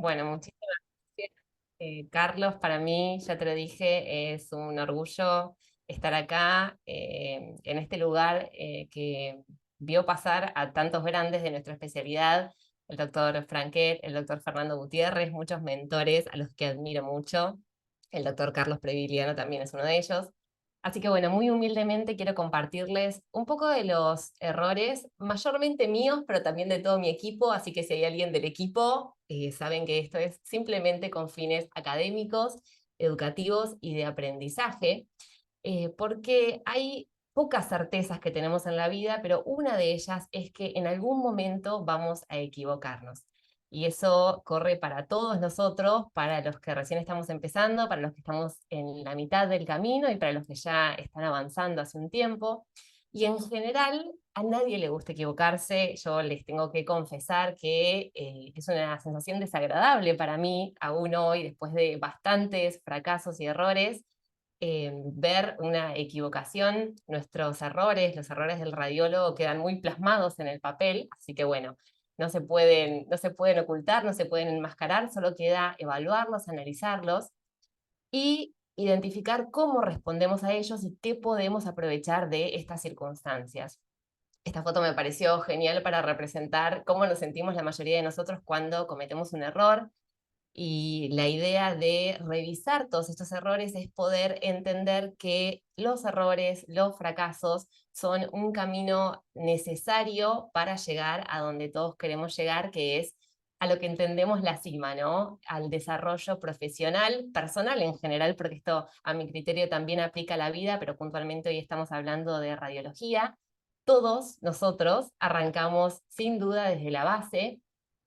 Bueno, muchísimas gracias. Carlos, para mí, ya te lo dije, es un orgullo estar acá, en este lugar que vio pasar a tantos grandes de nuestra especialidad, el doctor Franquet, el doctor Fernando Gutiérrez, muchos mentores a los que admiro mucho. El doctor Carlos Previliano también es uno de ellos. Así que bueno, muy humildemente quiero compartirles un poco de los errores, mayormente míos, pero también de todo mi equipo, así que si hay alguien del equipo, saben que esto es simplemente con fines académicos, educativos y de aprendizaje, porque hay pocas certezas que tenemos en la vida, pero una de ellas es que en algún momento vamos a equivocarnos. Y eso corre para todos nosotros, para los que recién estamos empezando, para los que estamos en la mitad del camino y para los que ya están avanzando hace un tiempo. Y en general, a nadie le gusta equivocarse. Yo les tengo que confesar que es una sensación desagradable para mí, aún hoy, después de bastantes fracasos y errores, ver una equivocación. Nuestros errores, los errores del radiólogo quedan muy plasmados en el papel, así que bueno, no se pueden ocultar, no se pueden enmascarar, solo queda evaluarlos, analizarlos y identificar cómo respondemos a ellos y qué podemos aprovechar de estas circunstancias. Esta foto me pareció genial para representar cómo nos sentimos la mayoría de nosotros cuando cometemos un error, y la idea de revisar todos estos errores es poder entender que los errores, los fracasos, son un camino necesario para llegar a donde todos queremos llegar, que es a lo que entendemos la cima, ¿no? Al desarrollo profesional, personal en general, porque esto a mi criterio también aplica a la vida, pero puntualmente hoy estamos hablando de radiología. Todos nosotros arrancamos sin duda desde la base,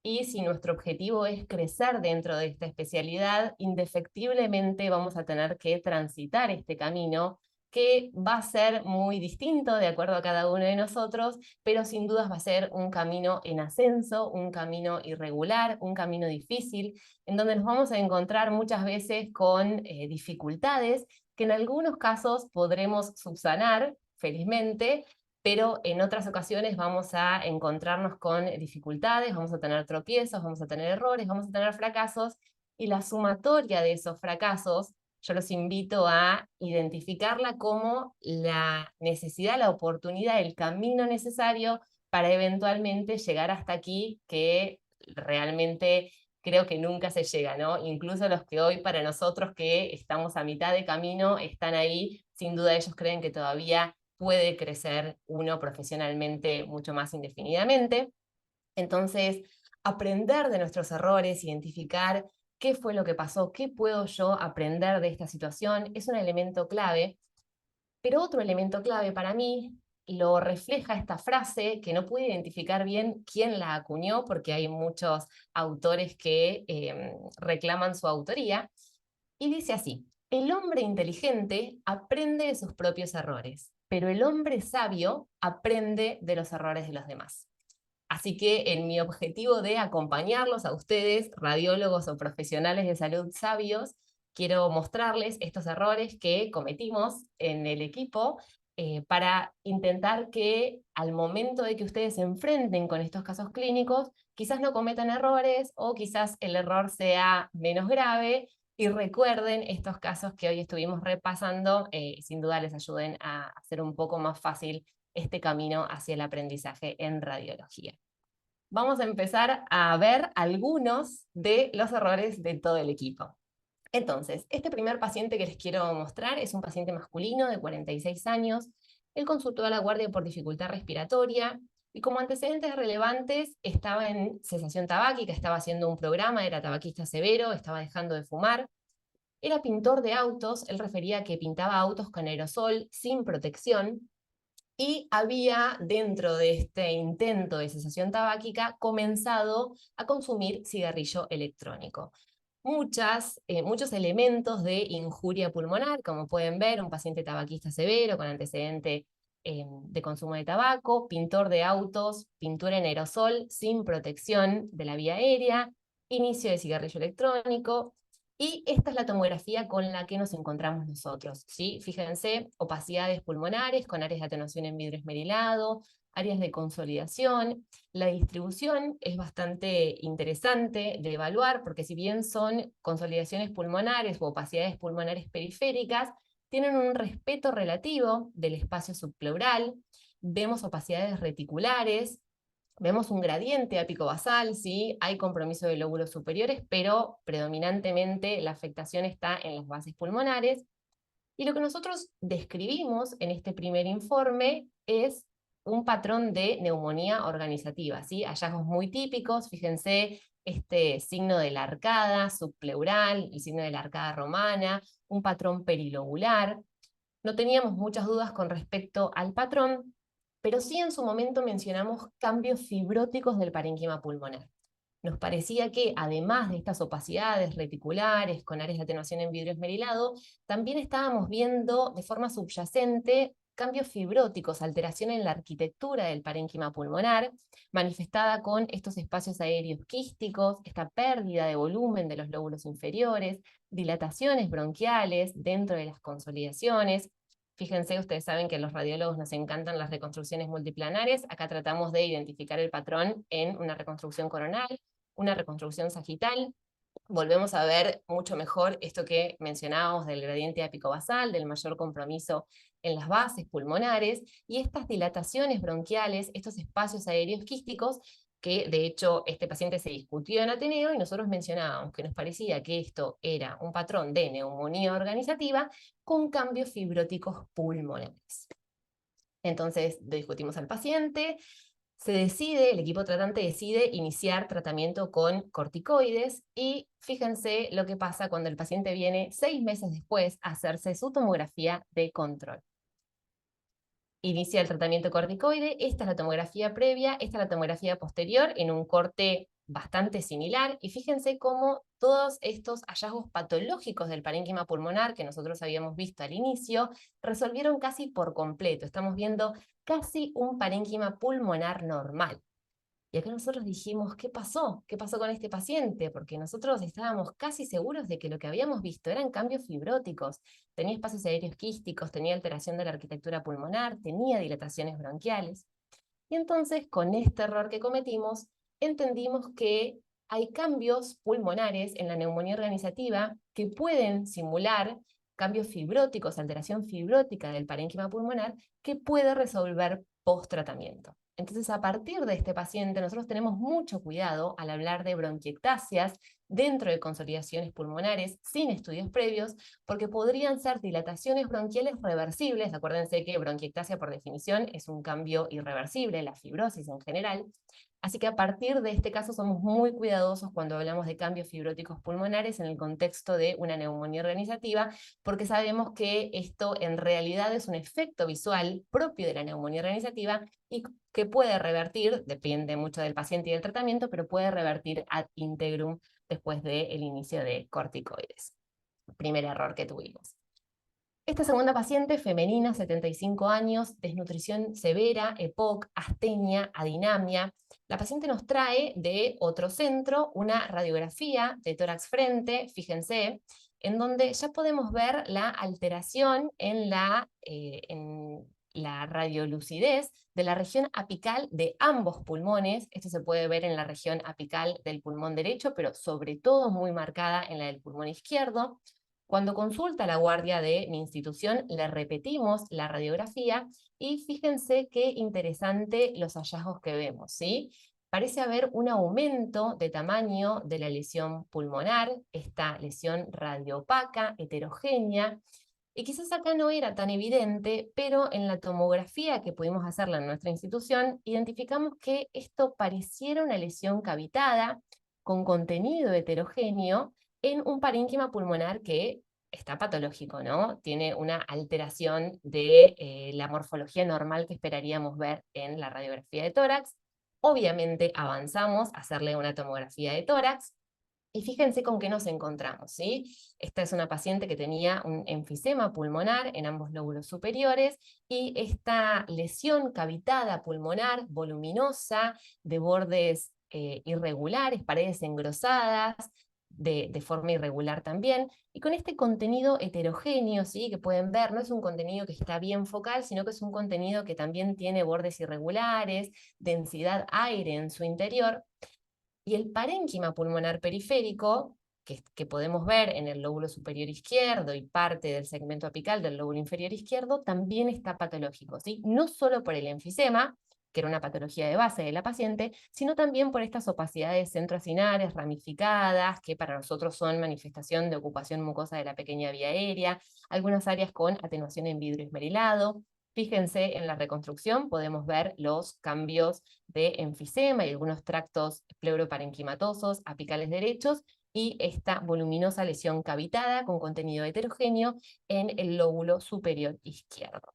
y si nuestro objetivo es crecer dentro de esta especialidad, indefectiblemente vamos a tener que transitar este camino, que va a ser muy distinto de acuerdo a cada uno de nosotros, pero sin dudas va a ser un camino en ascenso, un camino irregular, un camino difícil, en donde nos vamos a encontrar muchas veces con dificultades que en algunos casos podremos subsanar, felizmente, pero en otras ocasiones vamos a encontrarnos con dificultades, vamos a tener tropiezos, vamos a tener errores, vamos a tener fracasos, y la sumatoria de esos fracasos, yo los invito a identificarla como la necesidad, la oportunidad, el camino necesario para eventualmente llegar hasta aquí, que realmente creo que nunca se llega, ¿no? Incluso los que hoy para nosotros que estamos a mitad de camino están ahí, sin duda ellos creen que todavía puede crecer uno profesionalmente mucho más indefinidamente. Entonces, aprender de nuestros errores, identificar qué fue lo que pasó, qué puedo yo aprender de esta situación, es un elemento clave. Pero otro elemento clave para mí lo refleja esta frase, que no pude identificar bien quién la acuñó, porque hay muchos autores que reclaman su autoría, y dice así: el hombre inteligente aprende de sus propios errores, pero el hombre sabio aprende de los errores de los demás. Así que en mi objetivo de acompañarlos a ustedes, radiólogos o profesionales de salud sabios, quiero mostrarles estos errores que cometimos en el equipo, para intentar que al momento de que ustedes se enfrenten con estos casos clínicos, quizás no cometan errores o quizás el error sea menos grave, y recuerden estos casos que hoy estuvimos repasando, sin duda les ayuden a hacer un poco más fácil este camino hacia el aprendizaje en radiología. Vamos a empezar a ver algunos de los errores de todo el equipo. Entonces, este primer paciente que les quiero mostrar es un paciente masculino de 46 años. Él consultó a la guardia por dificultad respiratoria y como antecedentes relevantes estaba en cesación tabáquica, estaba haciendo un programa, era tabaquista severo, estaba dejando de fumar. Era pintor de autos, él refería que pintaba autos con aerosol sin protección, y había, dentro de este intento de cesación tabáquica, comenzado a consumir cigarrillo electrónico. Muchos elementos de injuria pulmonar, como pueden ver, un paciente tabaquista severo con antecedente de consumo de tabaco, pintor de autos, pintura en aerosol sin protección de la vía aérea, inicio de cigarrillo electrónico. Y esta es la tomografía con la que nos encontramos nosotros, ¿sí? Fíjense, opacidades pulmonares con áreas de atenuación en vidrio esmerilado, áreas de consolidación. La distribución es bastante interesante de evaluar, porque si bien son consolidaciones pulmonares u opacidades pulmonares periféricas, tienen un respeto relativo del espacio subpleural. Vemos opacidades reticulares, vemos un gradiente ápico-basal, ¿sí? Hay compromiso de lóbulos superiores, pero predominantemente la afectación está en las bases pulmonares. Y lo que nosotros describimos en este primer informe es un patrón de neumonía organizativa, ¿sí? Hallazgos muy típicos, fíjense este signo de la arcada subpleural, el signo de la arcada romana, un patrón perilobular. No teníamos muchas dudas con respecto al patrón, pero sí en su momento mencionamos cambios fibróticos del parénquima pulmonar. Nos parecía que, además de estas opacidades reticulares con áreas de atenuación en vidrio esmerilado, también estábamos viendo de forma subyacente cambios fibróticos, alteración en la arquitectura del parénquima pulmonar, manifestada con estos espacios aéreos quísticos, esta pérdida de volumen de los lóbulos inferiores, dilataciones bronquiales dentro de las consolidaciones. Fíjense, ustedes saben que a los radiólogos nos encantan las reconstrucciones multiplanares. Acá tratamos de identificar el patrón en una reconstrucción coronal, una reconstrucción sagital. Volvemos a ver mucho mejor esto que mencionábamos del gradiente apicobasal, del mayor compromiso en las bases pulmonares, y estas dilataciones bronquiales, estos espacios aéreos quísticos, que de hecho este paciente se discutió en Ateneo y nosotros mencionábamos que nos parecía que esto era un patrón de neumonía organizativa con cambios fibróticos pulmonares. Entonces discutimos al paciente, el equipo tratante decide iniciar tratamiento con corticoides y fíjense lo que pasa cuando el paciente viene 6 meses después a hacerse su tomografía de control. Inicia el tratamiento corticoide, esta es la tomografía previa, esta es la tomografía posterior en un corte bastante similar, y fíjense cómo todos estos hallazgos patológicos del parénquima pulmonar que nosotros habíamos visto al inicio resolvieron casi por completo. Estamos viendo casi un parénquima pulmonar normal. Y acá nosotros dijimos, ¿qué pasó? ¿Qué pasó con este paciente? Porque nosotros estábamos casi seguros de que lo que habíamos visto eran cambios fibróticos. Tenía espacios aéreos quísticos, tenía alteración de la arquitectura pulmonar, tenía dilataciones bronquiales. Y entonces, con este error que cometimos, entendimos que hay cambios pulmonares en la neumonía organizativa que pueden simular cambios fibróticos, alteración fibrótica del parénquima pulmonar, que puede resolver post-tratamiento. Entonces, a partir de este paciente, nosotros tenemos mucho cuidado al hablar de bronquiectasias dentro de consolidaciones pulmonares sin estudios previos, porque podrían ser dilataciones bronquiales reversibles. Acuérdense que bronquiectasia por definición es un cambio irreversible, la fibrosis en general. Así que a partir de este caso somos muy cuidadosos cuando hablamos de cambios fibróticos pulmonares en el contexto de una neumonía organizativa, porque sabemos que esto en realidad es un efecto visual propio de la neumonía organizativa y que puede revertir, depende mucho del paciente y del tratamiento, pero puede revertir ad integrum después del inicio de corticoides. Primer error que tuvimos. Esta segunda paciente, femenina, 75 años, desnutrición severa, EPOC, astenia, adinamia. La paciente nos trae de otro centro una radiografía de tórax frente, fíjense, en donde ya podemos ver la alteración en la radiolucidez de la región apical de ambos pulmones. Esto se puede ver en la región apical del pulmón derecho, pero sobre todo muy marcada en la del pulmón izquierdo. Cuando consulta la guardia de mi institución, le repetimos la radiografía y fíjense qué interesante los hallazgos que vemos, ¿sí? Parece haber un aumento de tamaño de la lesión pulmonar, esta lesión radioopaca, heterogénea, y quizás acá no era tan evidente, pero en la tomografía que pudimos hacerla en nuestra institución, identificamos que esto pareciera una lesión cavitada con contenido heterogéneo en un parénquima pulmonar que está patológico, ¿no? Tiene una alteración de la morfología normal que esperaríamos ver en la radiografía de tórax. Obviamente avanzamos a hacerle una tomografía de tórax, y fíjense con qué nos encontramos, ¿sí? Esta es una paciente que tenía un enfisema pulmonar en ambos lóbulos superiores, y esta lesión cavitada pulmonar voluminosa, de bordes irregulares, paredes engrosadas, de forma irregular también, y con este contenido heterogéneo, ¿sí? Que pueden ver, no es un contenido que está bien focal, sino que es un contenido que también tiene bordes irregulares, densidad aire en su interior, y el parénquima pulmonar periférico, que podemos ver en el lóbulo superior izquierdo y parte del segmento apical del lóbulo inferior izquierdo, también está patológico, ¿sí? No solo por el enfisema, que era una patología de base de la paciente, sino también por estas opacidades centroacinares ramificadas, que para nosotros son manifestación de ocupación mucosa de la pequeña vía aérea, algunas áreas con atenuación en vidrio esmerilado. Fíjense en la reconstrucción, podemos ver los cambios de enfisema y algunos tractos pleuroparenquimatosos apicales derechos, y esta voluminosa lesión cavitada con contenido heterogéneo en el lóbulo superior izquierdo.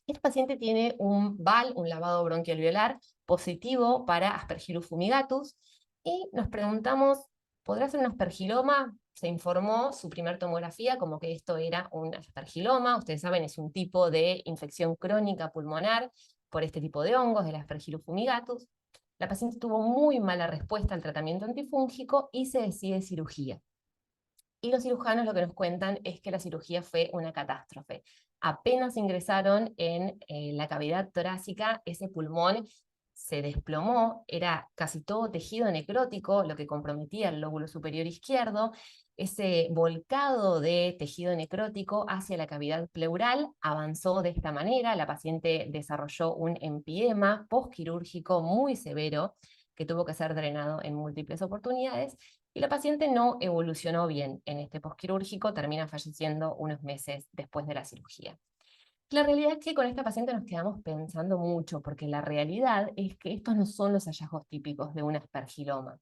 Este paciente tiene un VAL, un lavado bronquialveolar, positivo para Aspergillus fumigatus, y nos preguntamos, ¿podrá ser un aspergiloma? Se informó su primer tomografía como que esto era un aspergiloma. Ustedes saben, es un tipo de infección crónica pulmonar por este tipo de hongos, del Aspergillus fumigatus. La paciente tuvo muy mala respuesta al tratamiento antifúngico y se decide cirugía. Y los cirujanos lo que nos cuentan es que la cirugía fue una catástrofe. Apenas ingresaron en la cavidad torácica, ese pulmón se desplomó, era casi todo tejido necrótico, lo que comprometía el lóbulo superior izquierdo. Ese volcado de tejido necrótico hacia la cavidad pleural avanzó de esta manera. La paciente desarrolló un empiema postquirúrgico muy severo que tuvo que ser drenado en múltiples oportunidades, y la paciente no evolucionó bien en este postquirúrgico, termina falleciendo unos meses después de la cirugía. La realidad es que con esta paciente nos quedamos pensando mucho, porque la realidad es que estos no son los hallazgos típicos de un aspergiloma.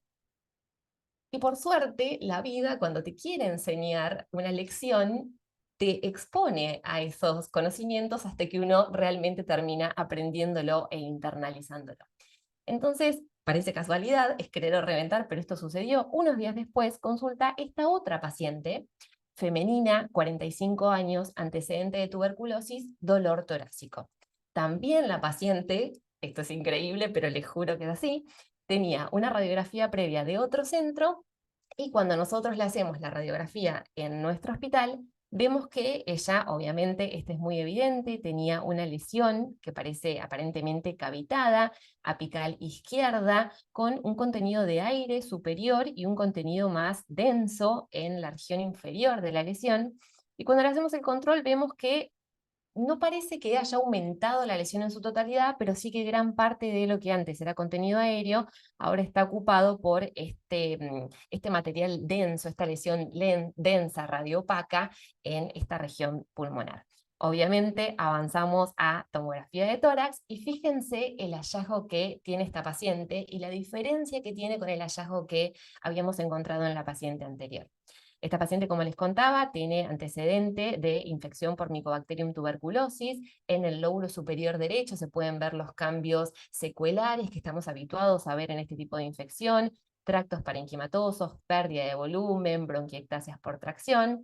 Y por suerte, la vida, cuando te quiere enseñar una lección, te expone a esos conocimientos hasta que uno realmente termina aprendiéndolo e internalizándolo. Entonces, parece casualidad, es querer o reventar, pero esto sucedió. Unos días después consulta esta otra paciente, femenina, 45 años, antecedente de tuberculosis, dolor torácico. También la paciente, esto es increíble, pero les juro que es así, tenía una radiografía previa de otro centro, y cuando nosotros le hacemos la radiografía en nuestro hospital, vemos que ella, obviamente, este es muy evidente, tenía una lesión que parece aparentemente cavitada, apical izquierda, con un contenido de aire superior y un contenido más denso en la región inferior de la lesión. Y cuando le hacemos el control, vemos que no parece que haya aumentado la lesión en su totalidad, pero sí que gran parte de lo que antes era contenido aéreo ahora está ocupado por este material denso, esta lesión densa, radioopaca en esta región pulmonar. Obviamente avanzamos a tomografía de tórax y fíjense el hallazgo que tiene esta paciente y la diferencia que tiene con el hallazgo que habíamos encontrado en la paciente anterior. Esta paciente, como les contaba, tiene antecedente de infección por Mycobacterium tuberculosis. En el lóbulo superior derecho se pueden ver los cambios secuelares que estamos habituados a ver en este tipo de infección: tractos parenquimatosos, pérdida de volumen, bronquiectasias por tracción.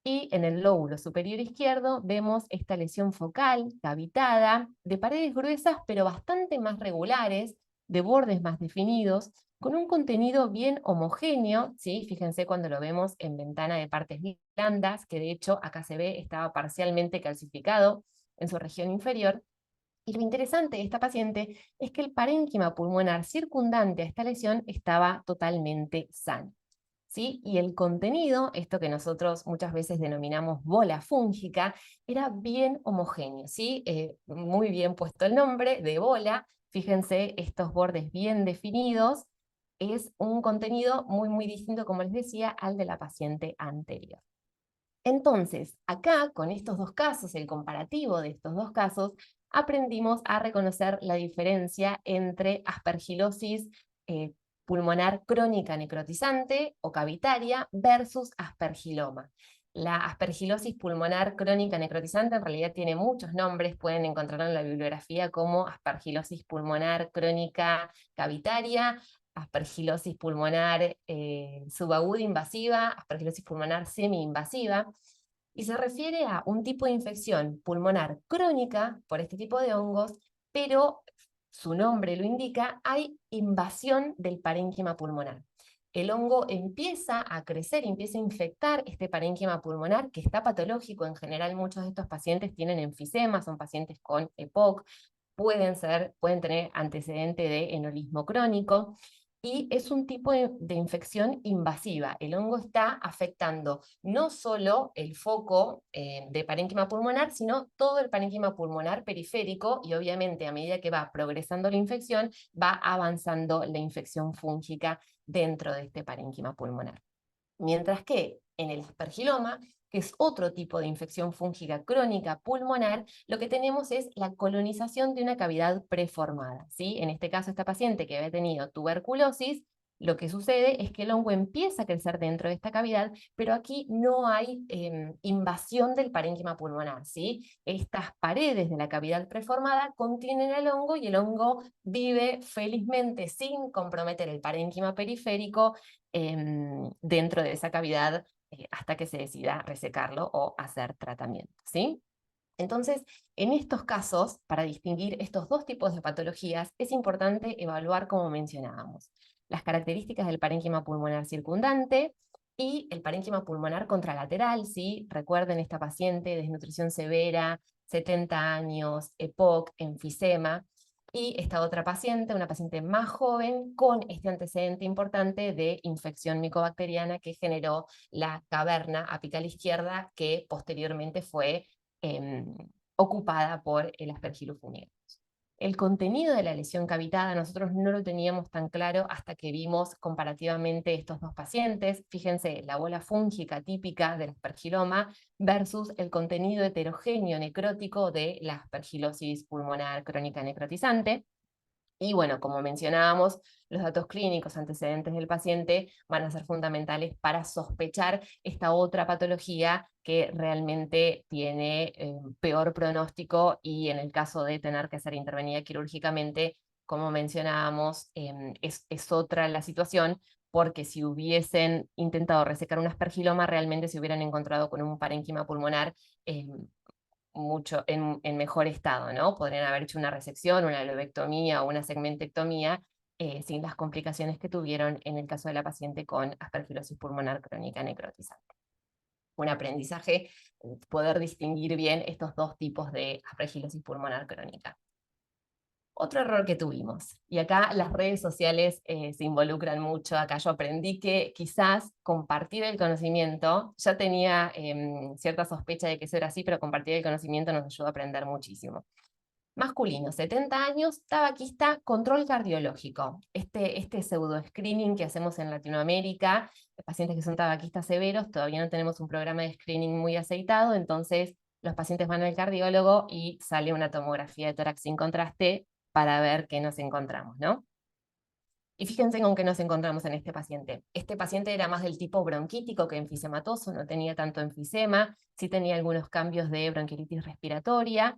Y en el lóbulo superior izquierdo vemos esta lesión focal, cavitada, de paredes gruesas pero bastante más regulares, de bordes más definidos, con un contenido bien homogéneo, ¿sí? Fíjense cuando lo vemos en ventana de partes blandas, que de hecho acá se ve estaba parcialmente calcificado en su región inferior. Y lo interesante de esta paciente es que el parénquima pulmonar circundante a esta lesión estaba totalmente sano, ¿sí? Y el contenido, esto que nosotros muchas veces denominamos bola fúngica, era bien homogéneo, ¿sí? Muy bien puesto el nombre de bola. Fíjense estos bordes bien definidos. Es un contenido muy distinto, como les decía, al de la paciente anterior. Entonces, acá, con estos dos casos, el comparativo de estos dos casos, aprendimos a reconocer la diferencia entre aspergilosis pulmonar crónica necrotizante o cavitaria versus aspergiloma. La aspergilosis pulmonar crónica necrotizante en realidad tiene muchos nombres, pueden encontrarlo en la bibliografía como aspergilosis pulmonar crónica cavitaria, aspergilosis pulmonar subaguda invasiva, aspergilosis pulmonar semi-invasiva, y se refiere a un tipo de infección pulmonar crónica por este tipo de hongos, pero su nombre lo indica, hay invasión del parénquima pulmonar. el hongo empieza a crecer, empieza a infectar este parénquima pulmonar que está patológico. En general, muchos de estos pacientes tienen enfisema, son pacientes con EPOC, pueden tener antecedente de enolismo crónico, y es un tipo de infección invasiva. El hongo está afectando no solo el foco de parénquima pulmonar, sino todo el parénquima pulmonar periférico, y obviamente a medida que va progresando la infección, va avanzando la infección fúngica dentro de este parénquima pulmonar. Mientras que en el aspergiloma, que es otro tipo de infección fúngica crónica pulmonar, lo que tenemos es la colonización de una cavidad preformada, ¿sí? En este caso, esta paciente que había tenido tuberculosis, lo que sucede es que el hongo empieza a crecer dentro de esta cavidad, pero aquí no hay invasión del parénquima pulmonar, ¿sí? Estas paredes de la cavidad preformada contienen el hongo, y el hongo vive felizmente sin comprometer el parénquima periférico dentro de esa cavidad hasta que se decida resecarlo o hacer tratamiento, ¿sí? Entonces, en estos casos, para distinguir estos dos tipos de patologías, es importante evaluar, como mencionábamos, las características del parénquima pulmonar circundante y el parénquima pulmonar contralateral, ¿sí? Recuerden esta paciente, desnutrición severa, 70 años, EPOC, enfisema, y esta otra paciente, una paciente más joven, con este antecedente importante de infección micobacteriana que generó la caverna apical izquierda, que posteriormente fue eh, ocupada por el Aspergillus fumigatus. El contenido de la lesión cavitada nosotros no lo teníamos tan claro hasta que vimos comparativamente estos dos pacientes. Fíjense, la bola fúngica típica del aspergiloma versus el contenido heterogéneo necrótico de la aspergilosis pulmonar crónica necrotizante. Y bueno, como mencionábamos, los datos clínicos antecedentes del paciente van a ser fundamentales para sospechar esta otra patología que realmente tiene peor pronóstico, y en el caso de tener que ser intervenida quirúrgicamente, como mencionábamos, es otra la situación, porque si hubiesen intentado resecar un aspergiloma, realmente se hubieran encontrado con un parénquima pulmonar mucho en mejor estado, ¿no? Podrían haber hecho una resección, una lobectomía o una segmentectomía sin las complicaciones que tuvieron en el caso de la paciente con aspergilosis pulmonar crónica necrotizante. Un aprendizaje, poder distinguir bien estos dos tipos de aspergilosis pulmonar crónica. Otro error que tuvimos, y acá las redes sociales se involucran mucho. Acá yo aprendí que quizás compartir el conocimiento, ya tenía cierta sospecha de que eso era así, pero compartir el conocimiento nos ayuda a aprender muchísimo. Masculino, 70 años, tabaquista, control cardiológico. Este pseudo screening que hacemos en Latinoamérica, pacientes que son tabaquistas severos, todavía no tenemos un programa de screening muy aceitado, entonces los pacientes van al cardiólogo y sale una tomografía de tórax sin contraste para ver qué nos encontramos, ¿no? Y fíjense con qué nos encontramos en este paciente. Este paciente era más del tipo bronquítico que enfisematoso, no tenía tanto enfisema, sí tenía algunos cambios de bronquiolitis respiratoria.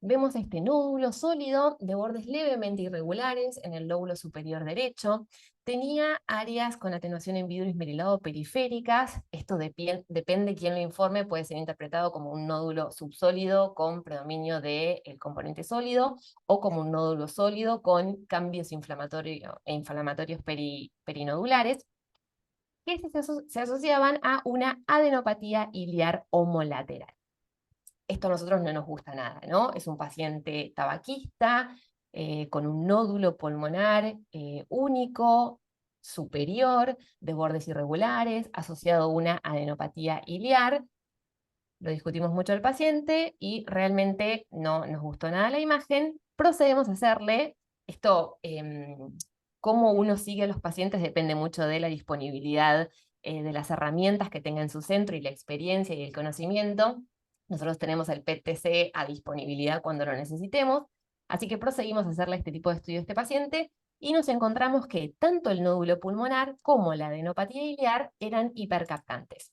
Vemos este nódulo sólido de bordes levemente irregulares en el lóbulo superior derecho. Tenía áreas con atenuación en vidrio esmerilado periféricas. Esto depende quién lo informe, puede ser interpretado como un nódulo subsólido con predominio del componente sólido, o como un nódulo sólido con cambios inflamatorios perinodulares, que se asociaban a una adenopatía iliar homolateral. Esto a nosotros no nos gusta nada, ¿no? Es un paciente tabaquista con un nódulo pulmonar único, superior, de bordes irregulares, asociado a una adenopatía iliar. Lo discutimos mucho al paciente y realmente no nos gustó nada la imagen. Procedemos a hacerle esto. Cómo uno sigue a los pacientes depende mucho de la disponibilidad de las herramientas que tenga en su centro, y la experiencia y el conocimiento. Nosotros tenemos el PET-TC a disponibilidad cuando lo necesitemos, así que procedimos a hacerle este tipo de estudio a este paciente, y nos encontramos que tanto el nódulo pulmonar como la adenopatía iliar eran hipercaptantes.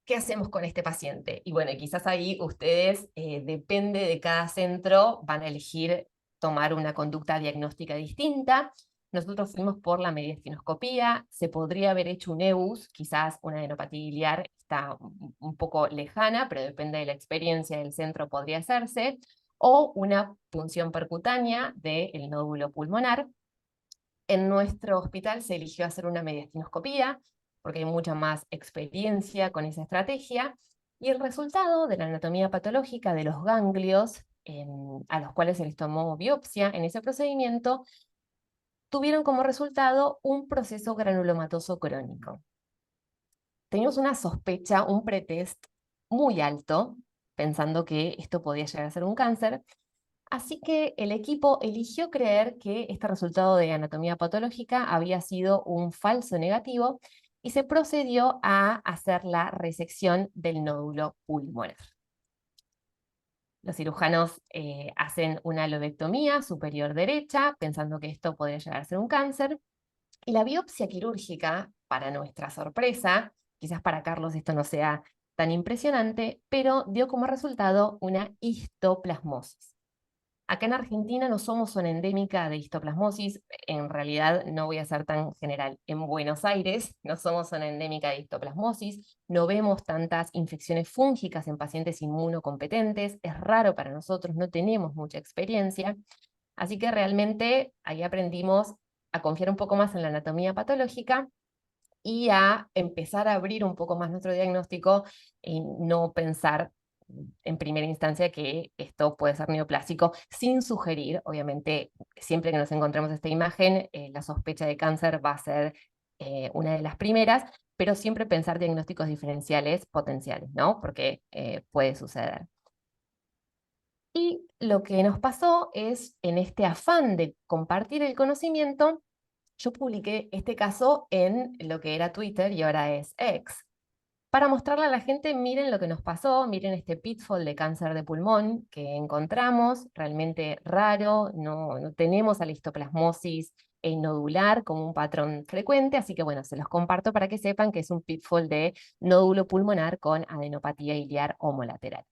¿Qué hacemos con este paciente? Y bueno, quizás ahí ustedes, depende de cada centro, van a elegir tomar una conducta diagnóstica distinta. Nosotros fuimos por la mediastinoscopía, se podría haber hecho un EUS, quizás una adenopatía iliar está un poco lejana, pero depende de la experiencia del centro, podría hacerse, o una punción percutánea del nódulo pulmonar. en nuestro hospital se eligió hacer una mediastinoscopía, porque hay mucha más experiencia con esa estrategia, y el resultado de la anatomía patológica de los ganglios, a los cuales se les tomó biopsia en ese procedimiento, tuvieron como resultado un proceso granulomatoso crónico. Teníamos una sospecha, un pretest muy alto, pensando que esto podía llegar a ser un cáncer, así que el equipo eligió creer que este resultado de anatomía patológica había sido un falso negativo y se procedió a hacer la resección del nódulo pulmonar. Los cirujanos hacen una lobectomía superior derecha, pensando que esto podría llegar a ser un cáncer, y la biopsia quirúrgica, para nuestra sorpresa, quizás para Carlos esto no sea tan impresionante, pero dio como resultado una histoplasmosis. Acá en Argentina no somos zona endémica de histoplasmosis, en realidad no voy a ser tan general. En Buenos Aires no somos zona endémica de histoplasmosis, no vemos tantas infecciones fúngicas en pacientes inmunocompetentes, es raro para nosotros, no tenemos mucha experiencia, así que realmente ahí aprendimos a confiar un poco más en la anatomía patológica y a empezar a abrir un poco más nuestro diagnóstico y no pensar en primera instancia que esto puede ser neoplásico, sin sugerir, obviamente, siempre que nos encontremos esta imagen, la sospecha de cáncer va a ser una de las primeras, pero siempre pensar diagnósticos diferenciales potenciales, ¿no? Porque puede suceder. Y lo que nos pasó es, en este afán de compartir el conocimiento, yo publiqué este caso en lo que era Twitter y ahora es X, para mostrarle a la gente, miren lo que nos pasó, miren este pitfall de cáncer de pulmón que encontramos, realmente raro, no tenemos a la histoplasmosis nodular como un patrón frecuente, así que bueno, se los comparto para que sepan que es un pitfall de nódulo pulmonar con adenopatía iliar homolateral.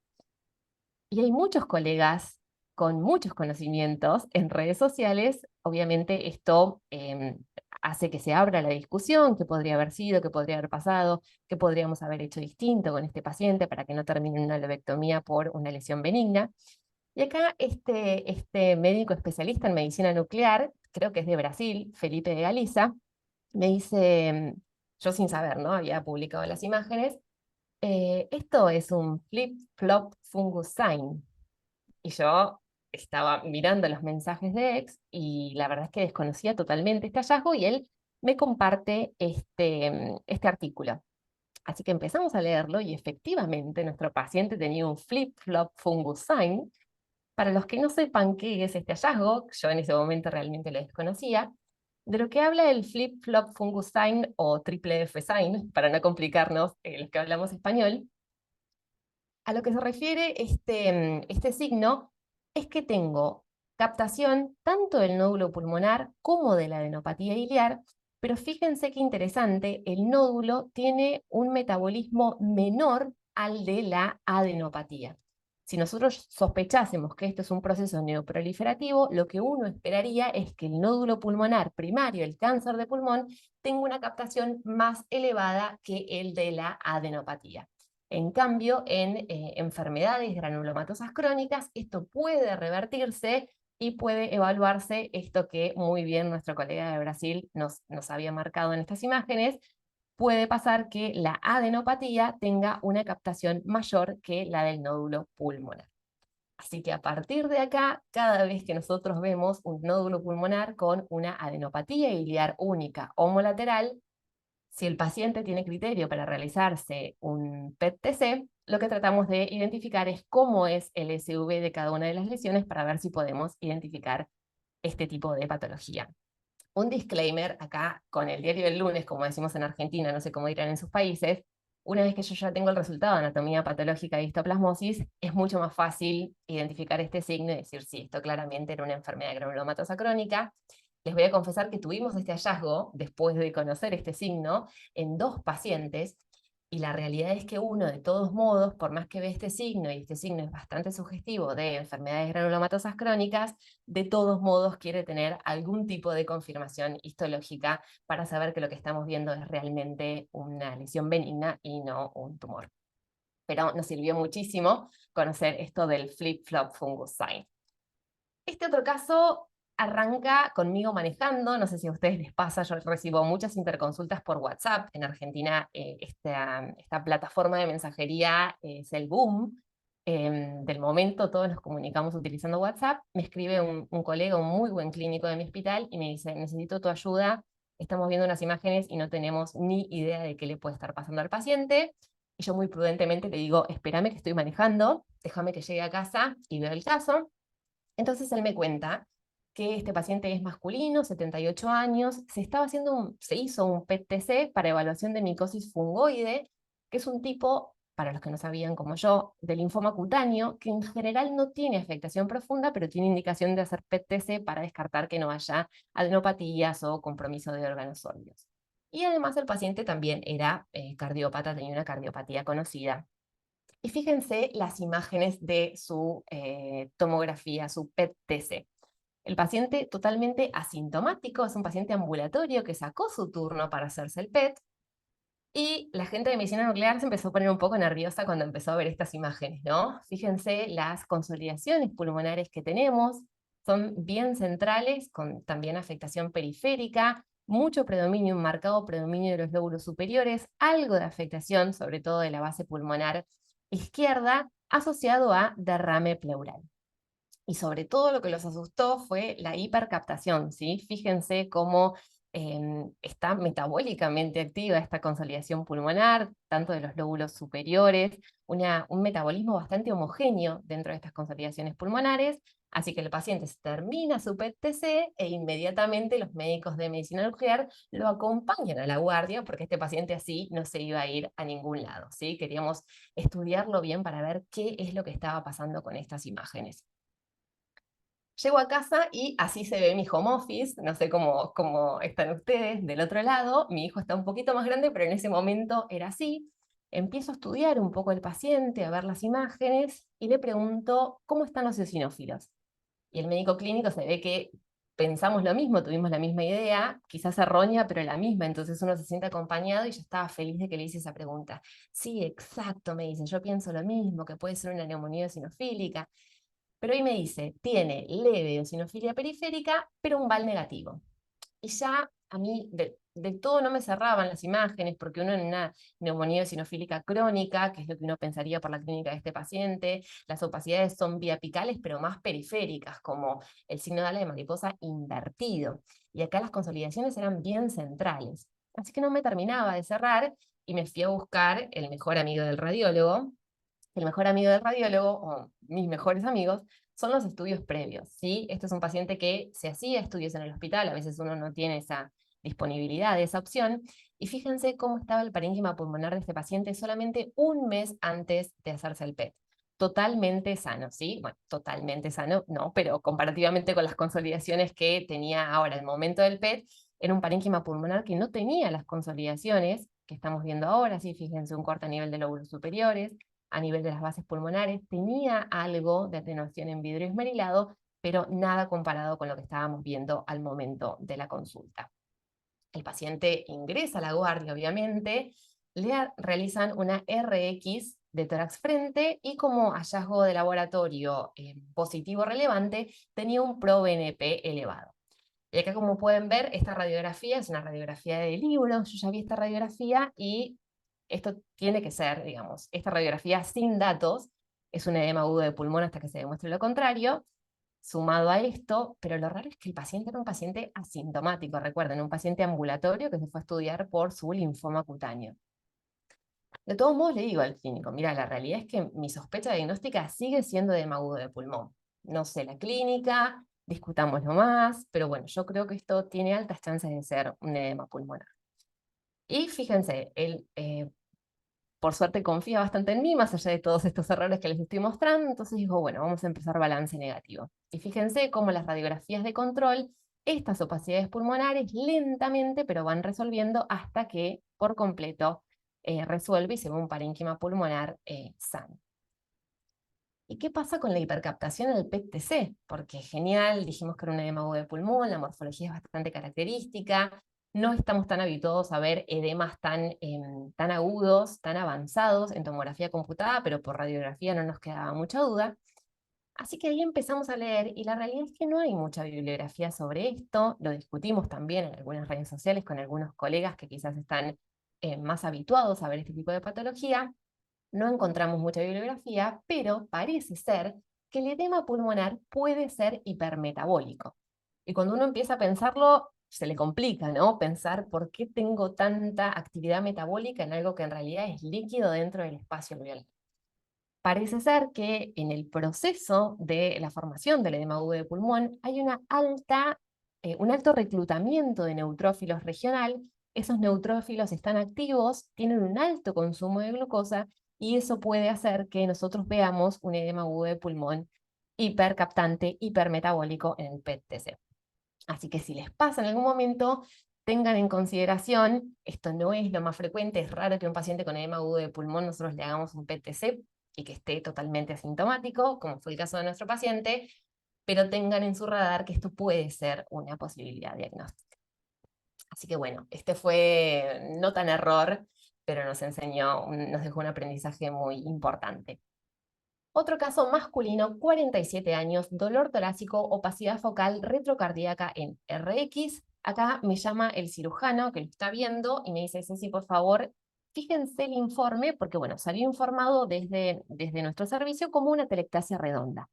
Y hay muchos colegas con muchos conocimientos en redes sociales. Obviamente esto hace que se abra la discusión, qué podría haber sido, qué podría haber pasado, qué podríamos haber hecho distinto con este paciente para que no termine en una lobectomía por una lesión benigna. Y acá este médico especialista en medicina nuclear, creo que es de Brasil, Felipe de Galiza, me dice, yo sin saber, ¿no? Había publicado las imágenes, esto es un flip-flop fungus sign. Y yo estaba mirando los mensajes de ex y la verdad es que desconocía totalmente este hallazgo y él me comparte este artículo. Así que empezamos a leerlo y efectivamente nuestro paciente tenía un flip-flop fungus sign. Para los que no sepan qué es este hallazgo, yo en ese momento realmente lo desconocía, de lo que habla el flip-flop fungus sign o triple F sign, para no complicarnos los que hablamos español, a lo que se refiere este signo es que tengo captación tanto del nódulo pulmonar como de la adenopatía iliar, pero fíjense qué interesante, el nódulo tiene un metabolismo menor al de la adenopatía. Si nosotros sospechásemos que esto es un proceso neoproliferativo, lo que uno esperaría es que el nódulo pulmonar primario, el cáncer de pulmón, tenga una captación más elevada que el de la adenopatía. En cambio, en enfermedades granulomatosas crónicas, esto puede revertirse y puede evaluarse esto que muy bien nuestro colega de Brasil nos había marcado en estas imágenes. Puede pasar que la adenopatía tenga una captación mayor que la del nódulo pulmonar. Así que a partir de acá, cada vez que nosotros vemos un nódulo pulmonar con una adenopatía iliar única homolateral, si el paciente tiene criterio para realizarse un PET-TC, lo que tratamos de identificar es cómo es el SV de cada una de las lesiones para ver si podemos identificar este tipo de patología. Un disclaimer acá con el diario del lunes, como decimos en Argentina, no sé cómo dirán en sus países, una vez que yo ya tengo el resultado de anatomía patológica de histoplasmosis, es mucho más fácil identificar este signo y decir, sí, esto claramente era una enfermedad granulomatosa crónica. Les voy a confesar que tuvimos este hallazgo, después de conocer este signo, en 2 pacientes, y la realidad es que uno, de todos modos, por más que ve este signo, y este signo es bastante sugestivo de enfermedades granulomatosas crónicas, de todos modos quiere tener algún tipo de confirmación histológica para saber que lo que estamos viendo es realmente una lesión benigna y no un tumor. Pero nos sirvió muchísimo conocer esto del flip-flop fungus sign. Este otro caso arranca conmigo manejando, no sé si a ustedes les pasa, yo recibo muchas interconsultas por WhatsApp. En Argentina esta plataforma de mensajería es el boom. Del momento todos nos comunicamos utilizando WhatsApp. Me escribe un colega, un muy buen clínico de mi hospital, y me dice, necesito tu ayuda, estamos viendo unas imágenes y no tenemos ni idea de qué le puede estar pasando al paciente. Y yo muy prudentemente le digo, espérame que estoy manejando, déjame que llegue a casa y veo el caso. Entonces él me cuenta que este paciente es masculino, 78 años, se hizo un PET-TC para evaluación de micosis fungoide, que es un tipo, para los que no sabían como yo, de linfoma cutáneo, que en general no tiene afectación profunda, pero tiene indicación de hacer PET-TC para descartar que no haya adenopatías o compromiso de órganos sólidos. Y además el paciente también era cardiópata, tenía una cardiopatía conocida. Y fíjense las imágenes de su tomografía, su PET-TC. El paciente totalmente asintomático, es un paciente ambulatorio que sacó su turno para hacerse el PET, y la gente de medicina nuclear se empezó a poner un poco nerviosa cuando empezó a ver estas imágenes, ¿no? Fíjense las consolidaciones pulmonares que tenemos, son bien centrales, con también afectación periférica, mucho predominio, un marcado predominio de los lóbulos superiores, algo de afectación, sobre todo de la base pulmonar izquierda, asociado a derrame pleural. Y sobre todo lo que los asustó fue la hipercaptación, ¿sí? Fíjense cómo está metabólicamente activa esta consolidación pulmonar, tanto de los lóbulos superiores, un metabolismo bastante homogéneo dentro de estas consolidaciones pulmonares, así que el paciente termina su PET-TC e inmediatamente los médicos de medicina nuclear lo acompañan a la guardia, porque este paciente así no se iba a ir a ningún lado, ¿sí? Queríamos estudiarlo bien para ver qué es lo que estaba pasando con estas imágenes. Llego a casa y así se ve mi home office, no sé cómo están ustedes del otro lado, mi hijo está un poquito más grande, pero en ese momento era así. Empiezo a estudiar un poco el paciente, a ver las imágenes, y le pregunto, ¿cómo están los eosinófilos? Y el médico clínico se ve que pensamos lo mismo, tuvimos la misma idea, quizás errónea, pero la misma, entonces uno se siente acompañado, y yo estaba feliz de que le hice esa pregunta. Sí, exacto, me dice, yo pienso lo mismo, que puede ser una neumonía eosinofílica. Pero hoy me dice, tiene leve eosinofilia periférica, pero un VAL negativo. Y ya a mí del todo no me cerraban las imágenes, porque uno en una neumonía eosinofílica crónica, que es lo que uno pensaría por la clínica de este paciente, las opacidades son biapicales, pero más periféricas, como el signo de ala de mariposa invertido. Y acá las consolidaciones eran bien centrales. Así que no me terminaba de cerrar, y me fui a buscar el mejor amigo del radiólogo. El mejor amigo del radiólogo, o mis mejores amigos, son los estudios previos, ¿sí? Este es un paciente que se hacía estudios en el hospital, a veces uno no tiene esa disponibilidad, esa opción, y fíjense cómo estaba el parénquima pulmonar de este paciente solamente un mes antes de hacerse el PET. Totalmente sano, ¿sí? Bueno, totalmente sano, no, pero comparativamente con las consolidaciones que tenía ahora, el momento del PET, era un parénquima pulmonar que no tenía las consolidaciones que estamos viendo ahora, ¿sí? Fíjense, un corte a nivel de lóbulos superiores, a nivel de las bases pulmonares, tenía algo de atenuación en vidrio esmerilado, pero nada comparado con lo que estábamos viendo al momento de la consulta. El paciente ingresa a la guardia, obviamente, le realizan una RX de tórax frente, y como hallazgo de laboratorio positivo relevante, tenía un ProBNP elevado. Y acá, como pueden ver, esta radiografía es una radiografía de libro. Yo ya vi esta radiografía y esto tiene que ser, digamos, esta radiografía sin datos, es un edema agudo de pulmón hasta que se demuestre lo contrario, sumado a esto, pero lo raro es que el paciente era un paciente asintomático, recuerden, un paciente ambulatorio que se fue a estudiar por su linfoma cutáneo. De todos modos, le digo al clínico, mira, la realidad es que mi sospecha diagnóstica sigue siendo edema agudo de pulmón. No sé la clínica, discutámoslo más, pero bueno, yo creo que esto tiene altas chances de ser un edema pulmonar. Y fíjense, él por suerte confía bastante en mí, más allá de todos estos errores que les estoy mostrando, entonces digo, bueno, vamos a empezar balance negativo. Y fíjense cómo las radiografías de control, estas opacidades pulmonares lentamente, pero van resolviendo hasta que por completo resuelve y se ve un parénquima pulmonar sano. ¿Y qué pasa con la hipercaptación del PET-TC? Porque genial, dijimos que era un edema agudo de pulmón, la morfología es bastante característica, no estamos tan habituados a ver edemas tan agudos, tan avanzados en tomografía computada, pero por radiografía no nos quedaba mucha duda. Así que ahí empezamos a leer y la realidad es que no hay mucha bibliografía sobre esto, lo discutimos también en algunas redes sociales con algunos colegas que quizás están más habituados a ver este tipo de patología. No encontramos mucha bibliografía, pero parece ser que el edema pulmonar puede ser hipermetabólico. Y cuando uno empieza a pensarlo, se le complica, ¿no? Pensar por qué tengo tanta actividad metabólica en algo que en realidad es líquido dentro del espacio alveolar. Parece ser que en el proceso de la formación del edema agudo de pulmón hay un alto reclutamiento de neutrófilos regional. Esos neutrófilos están activos, tienen un alto consumo de glucosa y eso puede hacer que nosotros veamos un edema agudo de pulmón hipercaptante, hipermetabólico en el PET-TC. Así que si les pasa en algún momento, tengan en consideración, esto no es lo más frecuente, es raro que un paciente con edema agudo de pulmón nosotros le hagamos un PET-TC y que esté totalmente asintomático, como fue el caso de nuestro paciente, pero tengan en su radar que esto puede ser una posibilidad diagnóstica. Así que bueno, este fue no tan error, pero nos enseñó, nos dejó un aprendizaje muy importante. Otro caso masculino, 47 años, dolor torácico, opacidad focal retrocardíaca en RX. Acá me llama el cirujano que lo está viendo y me dice, Ceci, por favor, fíjense el informe, porque bueno, salió informado desde nuestro servicio como una telectasia redonda.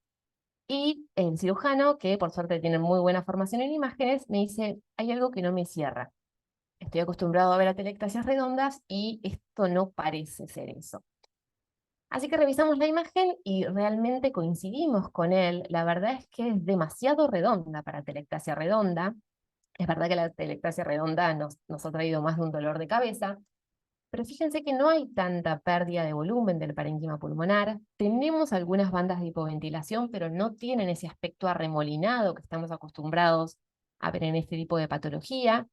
Y el cirujano, que por suerte tiene muy buena formación en imágenes, me dice, hay algo que no me cierra. Estoy acostumbrado a ver atelectasias redondas y esto no parece ser eso. Así que revisamos la imagen y realmente coincidimos con él. La verdad es que es demasiado redonda para telectasia redonda. Es verdad que la telectasia redonda nos ha traído más de un dolor de cabeza, pero fíjense que no hay tanta pérdida de volumen del parénquima pulmonar. Tenemos algunas bandas de hipoventilación, pero no tienen ese aspecto arremolinado que estamos acostumbrados a ver en este tipo de patología.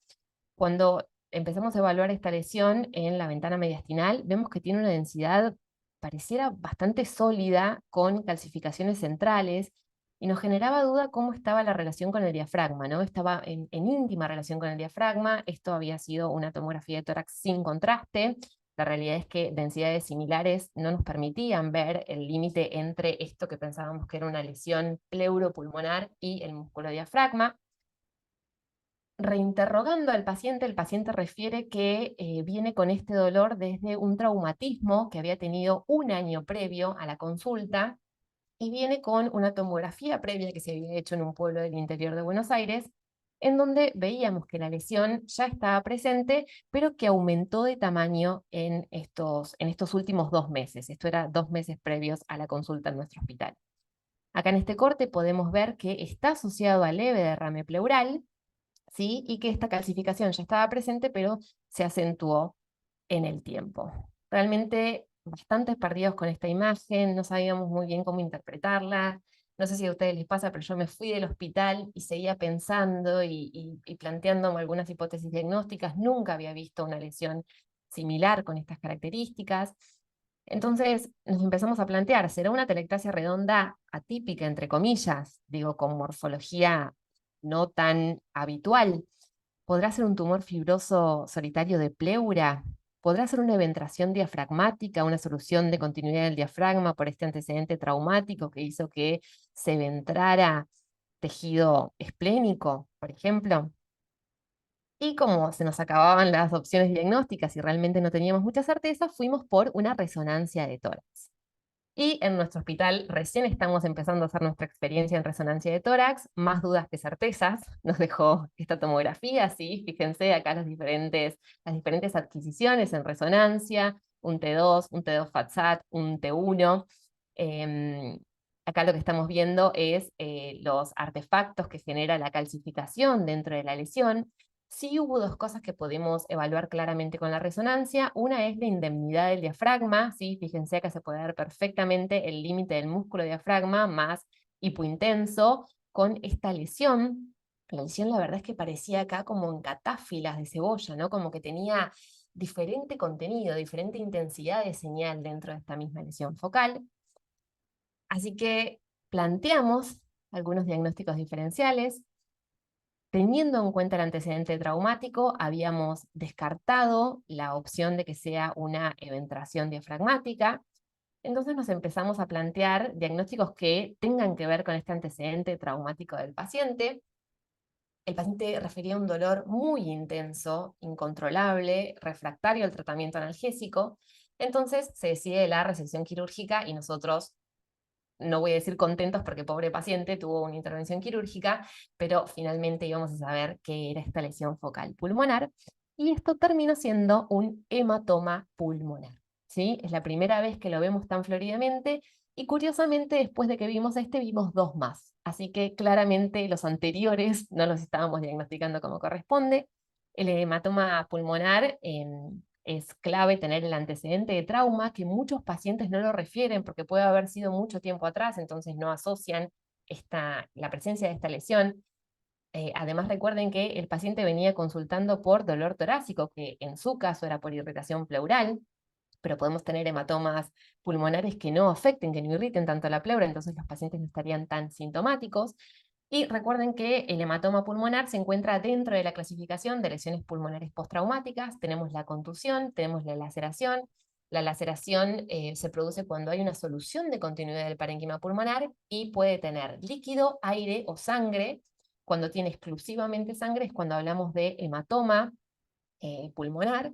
Cuando empezamos a evaluar esta lesión en la ventana mediastinal, vemos que tiene una densidad pareciera bastante sólida con calcificaciones centrales y nos generaba duda cómo estaba la relación con el diafragma, ¿no? Estaba en íntima relación con el diafragma, esto había sido una tomografía de tórax sin contraste, la realidad es que densidades similares no nos permitían ver el límite entre esto que pensábamos que era una lesión pleuropulmonar y el músculo diafragma. Reinterrogando al paciente, el paciente refiere que viene con este dolor desde un traumatismo que había tenido un año previo a la consulta y viene con una tomografía previa que se había hecho en un pueblo del interior de Buenos Aires, en donde veíamos que la lesión ya estaba presente, pero que aumentó de tamaño en estos últimos 2 meses. Esto era 2 meses previos a la consulta en nuestro hospital. Acá en este corte podemos ver que está asociado a leve derrame pleural, ¿sí? Y que esta calcificación ya estaba presente, pero se acentuó en el tiempo. Realmente bastante perdidos con esta imagen, no sabíamos muy bien cómo interpretarla. No sé si a ustedes les pasa, pero yo me fui del hospital y seguía pensando y planteándome algunas hipótesis diagnósticas. Nunca había visto una lesión similar con estas características. Entonces nos empezamos a plantear, ¿será una telectasia redonda atípica, entre comillas, digo, con morfología no tan habitual? ¿Podrá ser un tumor fibroso solitario de pleura? ¿Podrá ser una eventración diafragmática, una solución de continuidad del diafragma por este antecedente traumático que hizo que se ventrara tejido esplénico, por ejemplo? Y como se nos acababan las opciones diagnósticas y realmente no teníamos mucha certeza, fuimos por una resonancia de tórax. Y en nuestro hospital recién estamos empezando a hacer nuestra experiencia en resonancia de tórax, más dudas que certezas, nos dejó esta tomografía, sí, fíjense acá las diferentes adquisiciones en resonancia, un T2, un T2 FATSAT, un T1. Em, Acá lo que estamos viendo es los artefactos que genera la calcificación dentro de la lesión. Sí hubo dos cosas que podemos evaluar claramente con la resonancia. Una es la indemnidad del diafragma, ¿sí? Fíjense acá se puede ver perfectamente el límite del músculo diafragma más hipointenso con esta lesión. La lesión la verdad es que parecía acá como en catáfilas de cebolla, ¿no? Como que tenía diferente contenido, diferente intensidad de señal dentro de esta misma lesión focal. Así que planteamos algunos diagnósticos diferenciales. Teniendo en cuenta el antecedente traumático, habíamos descartado la opción de que sea una eventración diafragmática. Entonces nos empezamos a plantear diagnósticos que tengan que ver con este antecedente traumático del paciente. El paciente refería un dolor muy intenso, incontrolable, refractario al tratamiento analgésico. Entonces se decide la resección quirúrgica y nosotros, no voy a decir contentos porque pobre paciente tuvo una intervención quirúrgica, pero finalmente íbamos a saber qué era esta lesión focal pulmonar y esto terminó siendo un hematoma pulmonar. ¿Sí? Es la primera vez que lo vemos tan floridamente y curiosamente después de que vimos este vimos dos más. Así que claramente los anteriores no los estábamos diagnosticando como corresponde. El hematoma pulmonar es clave tener el antecedente de trauma, que muchos pacientes no lo refieren porque puede haber sido mucho tiempo atrás, entonces no asocian la presencia de esta lesión. Además, recuerden que el paciente venía consultando por dolor torácico, que en su caso era por irritación pleural, pero podemos tener hematomas pulmonares que no afecten, que no irriten tanto la pleura, entonces los pacientes no estarían tan sintomáticos. Y recuerden que el hematoma pulmonar se encuentra dentro de la clasificación de lesiones pulmonares postraumáticas. Tenemos la contusión, tenemos la laceración. La laceración se produce cuando hay una solución de continuidad del parénquima pulmonar y puede tener líquido, aire o sangre. Cuando tiene exclusivamente sangre es cuando hablamos de hematoma pulmonar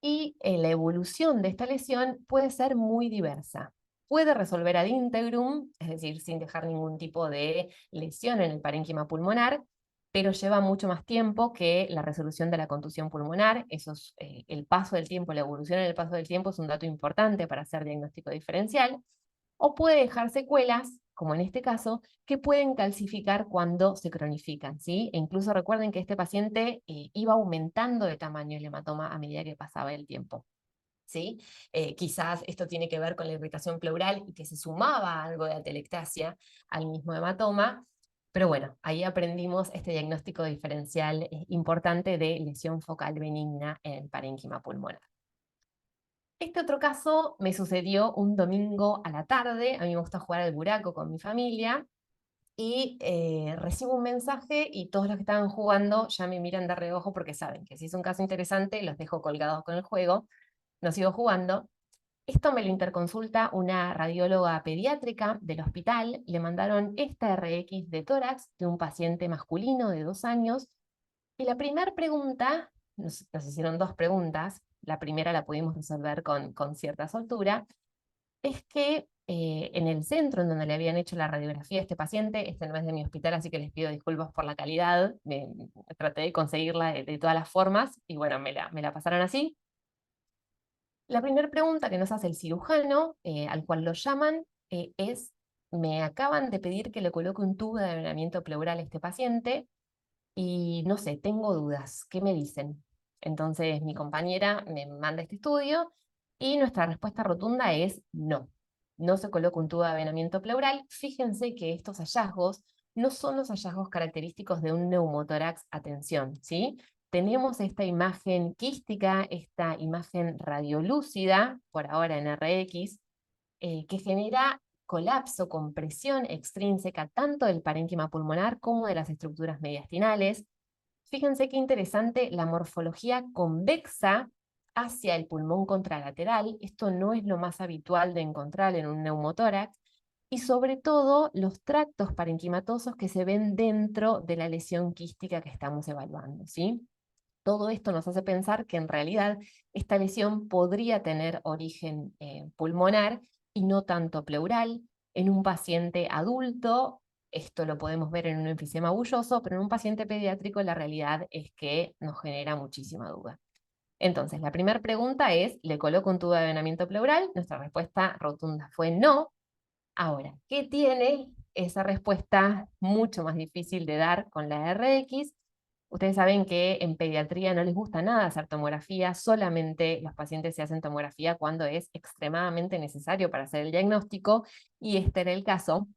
y la evolución de esta lesión puede ser muy diversa. Puede resolver ad integrum, es decir, sin dejar ningún tipo de lesión en el parénquima pulmonar, pero lleva mucho más tiempo que la resolución de la contusión pulmonar. Eso es, el paso del tiempo, la evolución en el paso del tiempo es un dato importante para hacer diagnóstico diferencial o puede dejar secuelas, como en este caso, que pueden calcificar cuando se cronifican, ¿sí? E incluso recuerden que este paciente iba aumentando de tamaño el hematoma a medida que pasaba el tiempo. ¿Sí? Quizás esto tiene que ver con la irritación pleural y que se sumaba algo de atelectasia al mismo hematoma, pero bueno, ahí aprendimos este diagnóstico diferencial importante de lesión focal benigna en el parénquima pulmonar. Este otro caso me sucedió un domingo a la tarde. A mí me gusta jugar al buraco con mi familia y recibo un mensaje y todos los que estaban jugando ya me miran de reojo porque saben que si es un caso interesante los dejo colgados con el juego, no sigo jugando. Esto me lo interconsulta una radióloga pediátrica del hospital. Le mandaron esta RX de tórax de un paciente masculino de 2 años y la primera pregunta, nos hicieron dos preguntas, la primera la pudimos resolver con cierta soltura, es que en el centro en donde le habían hecho la radiografía a este paciente, este no es de mi hospital, así que les pido disculpas por la calidad, traté de conseguirla de todas las formas y bueno, me la pasaron así. La primera pregunta que nos hace el cirujano, al cual lo llaman, es, me acaban de pedir que le coloque un tubo de drenamiento pleural a este paciente, y no sé, tengo dudas, ¿qué me dicen? Entonces mi compañera me manda este estudio y nuestra respuesta rotunda es no. No se coloca un tubo de avenamiento pleural. Fíjense que estos hallazgos no son los hallazgos característicos de un neumotórax, atención, ¿sí? Tenemos esta imagen quística, esta imagen radiolúcida, por ahora en RX, que genera colapso, compresión extrínseca tanto del parénquima pulmonar como de las estructuras mediastinales. Fíjense qué interesante la morfología convexa hacia el pulmón contralateral. Esto no es lo más habitual de encontrar en un neumotórax. Y sobre todo los tractos parenquimatosos que se ven dentro de la lesión quística que estamos evaluando, ¿sí? Todo esto nos hace pensar que en realidad esta lesión podría tener origen pulmonar y no tanto pleural. En un paciente adulto, esto lo podemos ver en un enfisema bulloso, pero en un paciente pediátrico la realidad es que nos genera muchísima duda. Entonces, la primera pregunta es, ¿le coloco un tubo de avenamiento pleural? Nuestra respuesta rotunda fue no. Ahora, ¿qué tiene esa respuesta mucho más difícil de dar con la RX? Ustedes saben que en pediatría no les gusta nada hacer tomografía, solamente los pacientes se hacen tomografía cuando es extremadamente necesario para hacer el diagnóstico, y este era el caso.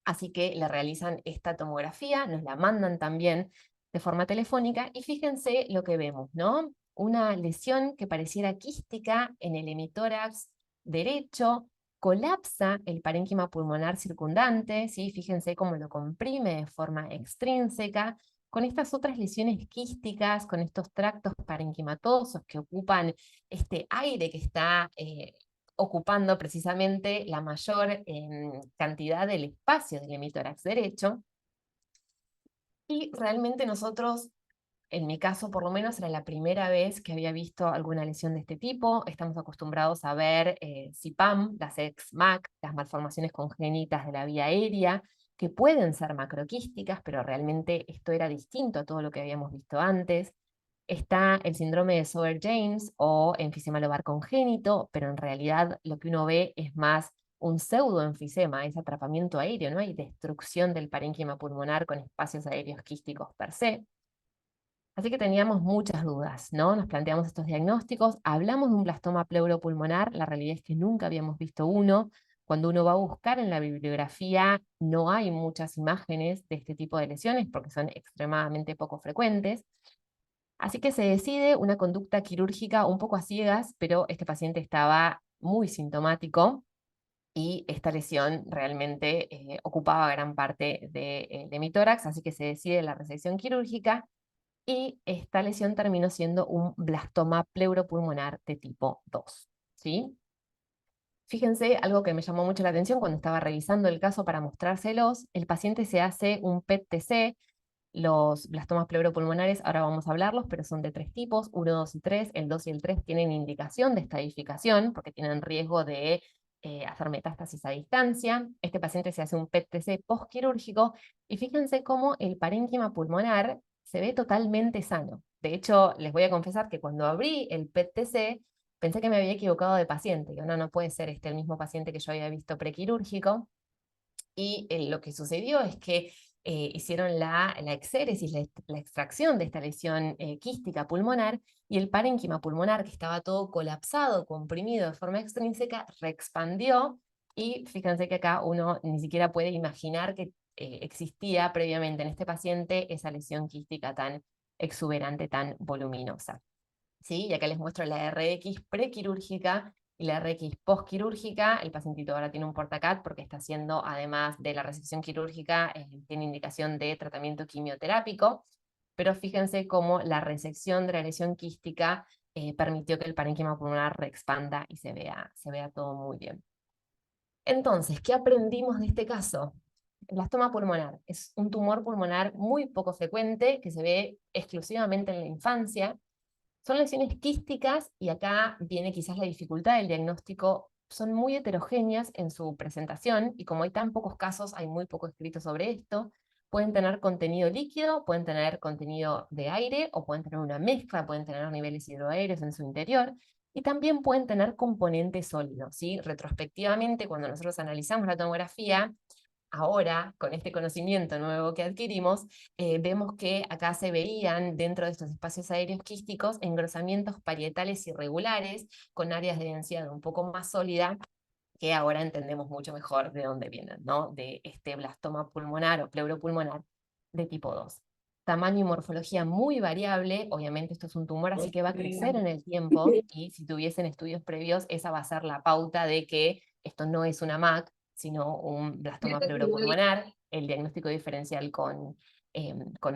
Así que le realizan esta tomografía, nos la mandan también de forma telefónica, y fíjense lo que vemos, ¿no? Una lesión que pareciera quística en el hemitórax derecho, colapsa el parénquima pulmonar circundante, ¿sí? Fíjense cómo lo comprime de forma extrínseca, con estas otras lesiones quísticas, con estos tractos parenquimatosos que ocupan este aire que está ocupando precisamente la mayor cantidad del espacio del hemitórax derecho. Y realmente nosotros, en mi caso por lo menos, era la primera vez que había visto alguna lesión de este tipo. Estamos acostumbrados a ver CIPAM, las ex-MAC, las malformaciones congénitas de la vía aérea, que pueden ser macroquísticas, pero realmente esto era distinto a todo lo que habíamos visto antes. Está el síndrome de Sauer-James o enfisema lobar congénito, pero en realidad lo que uno ve es más un pseudoenfisema, es atrapamiento aéreo, no hay destrucción del parénquima pulmonar con espacios aéreos quísticos per se. Así que teníamos muchas dudas, ¿no? Nos planteamos estos diagnósticos, hablamos de un blastoma pleuropulmonar, la realidad es que nunca habíamos visto uno. Cuando uno va a buscar en la bibliografía, no hay muchas imágenes de este tipo de lesiones porque son extremadamente poco frecuentes. Así que se decide una conducta quirúrgica un poco a ciegas, pero este paciente estaba muy sintomático y esta lesión realmente ocupaba gran parte de mi tórax, así que se decide la resección quirúrgica y esta lesión terminó siendo un blastoma pleuropulmonar de tipo 2, ¿sí? Fíjense, algo que me llamó mucho la atención cuando estaba revisando el caso para mostrárselos, el paciente se hace un PET-TC. Los blastomas pleuropulmonares, ahora vamos a hablarlos, pero son de 3 tipos, 1, 2 y 3. El 2 y el 3 tienen indicación de estadificación porque tienen riesgo de hacer metástasis a distancia. Este paciente se hace un PET-TC postquirúrgico y fíjense cómo el parénquima pulmonar se ve totalmente sano. De hecho, les voy a confesar que cuando abrí el PET-TC pensé que me había equivocado de paciente. Digo, no, no puede ser este el mismo paciente que yo había visto prequirúrgico. Y lo que sucedió es que hicieron la exéresis, la extracción de esta lesión quística pulmonar, y el parénquima pulmonar, que estaba todo colapsado, comprimido de forma extrínseca, reexpandió, y fíjense que acá uno ni siquiera puede imaginar que existía previamente en este paciente esa lesión quística tan exuberante, tan voluminosa. ¿Sí? Y acá les muestro la RX prequirúrgica y la RX postquirúrgica. El pacientito ahora tiene un portacat porque está haciendo, además de la resección quirúrgica, tiene indicación de tratamiento quimioterápico, pero fíjense cómo la resección de la lesión quística permitió que el parénquima pulmonar reexpanda y se vea todo muy bien. Entonces, ¿qué aprendimos de este caso? El blastoma pulmonar es un tumor pulmonar muy poco frecuente que se ve exclusivamente en la infancia. Son lesiones quísticas y acá viene quizás la dificultad del diagnóstico. Son muy heterogéneas en su presentación y como hay tan pocos casos, hay muy poco escrito sobre esto. Pueden tener contenido líquido, pueden tener contenido de aire o pueden tener una mezcla, pueden tener niveles hidroaéreos en su interior y también pueden tener componente sólido, ¿sí? Retrospectivamente, cuando nosotros analizamos la tomografía, ahora, con este conocimiento nuevo que adquirimos, vemos que acá se veían dentro de estos espacios aéreos quísticos engrosamientos parietales irregulares con áreas de densidad un poco más sólida, que ahora entendemos mucho mejor de dónde vienen, ¿no? De este blastoma pulmonar o pleuropulmonar de tipo 2. Tamaño y morfología muy variable, obviamente esto es un tumor, así que va a crecer en el tiempo, y si tuviesen estudios previos, esa va a ser la pauta de que esto no es una MAC, sino un blastoma pleuropulmonar. El diagnóstico diferencial con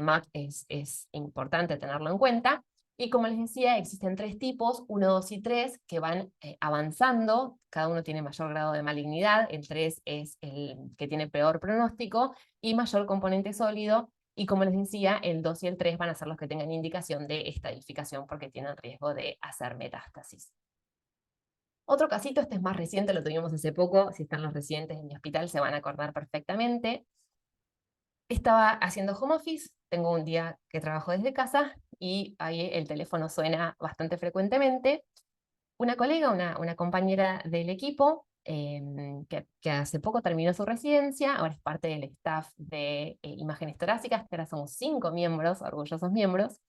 MAC es importante tenerlo en cuenta. Y como les decía, existen 3 tipos, 1, 2 y 3, que van avanzando, cada uno tiene mayor grado de malignidad, el 3 es el que tiene peor pronóstico y mayor componente sólido, y como les decía, el 2 y el 3 van a ser los que tengan indicación de estadificación porque tienen riesgo de hacer metástasis. Otro casito, este es más reciente, lo tuvimos hace poco, si están los residentes en mi hospital se van a acordar perfectamente. Estaba haciendo home office, tengo un día que trabajo desde casa y ahí el teléfono suena bastante frecuentemente. Una colega, una compañera del equipo, que hace poco terminó su residencia, ahora es parte del staff de imágenes torácicas, que ahora somos 5 miembros, orgullosos miembros,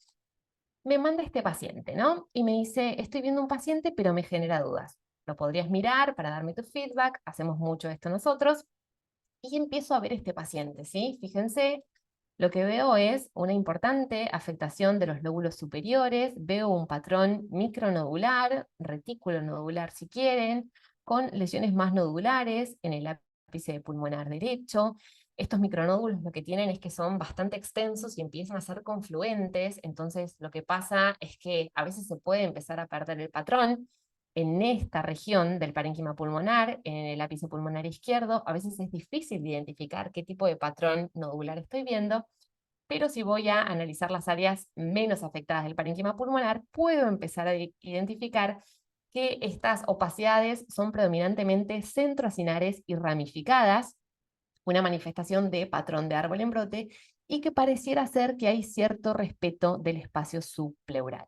me manda este paciente, ¿no? Y me dice, estoy viendo un paciente, pero me genera dudas. ¿Lo podrías mirar para darme tu feedback? Hacemos mucho esto nosotros. Y empiezo a ver este paciente, ¿sí? Fíjense, lo que veo es una importante afectación de los lóbulos superiores, veo un patrón micronodular, retículo nodular si quieren, con lesiones más nodulares en el ápice pulmonar derecho. Estos micronódulos lo que tienen es que son bastante extensos y empiezan a ser confluentes, entonces lo que pasa es que a veces se puede empezar a perder el patrón. en esta región del parénquima pulmonar, en el ápice pulmonar izquierdo. A veces es difícil de identificar qué tipo de patrón nodular estoy viendo, pero si voy a analizar las áreas menos afectadas del parénquima pulmonar, puedo empezar a identificar que estas opacidades son predominantemente centroacinares y ramificadas, una manifestación de patrón de árbol en brote, y que pareciera ser que hay cierto respeto del espacio subpleural.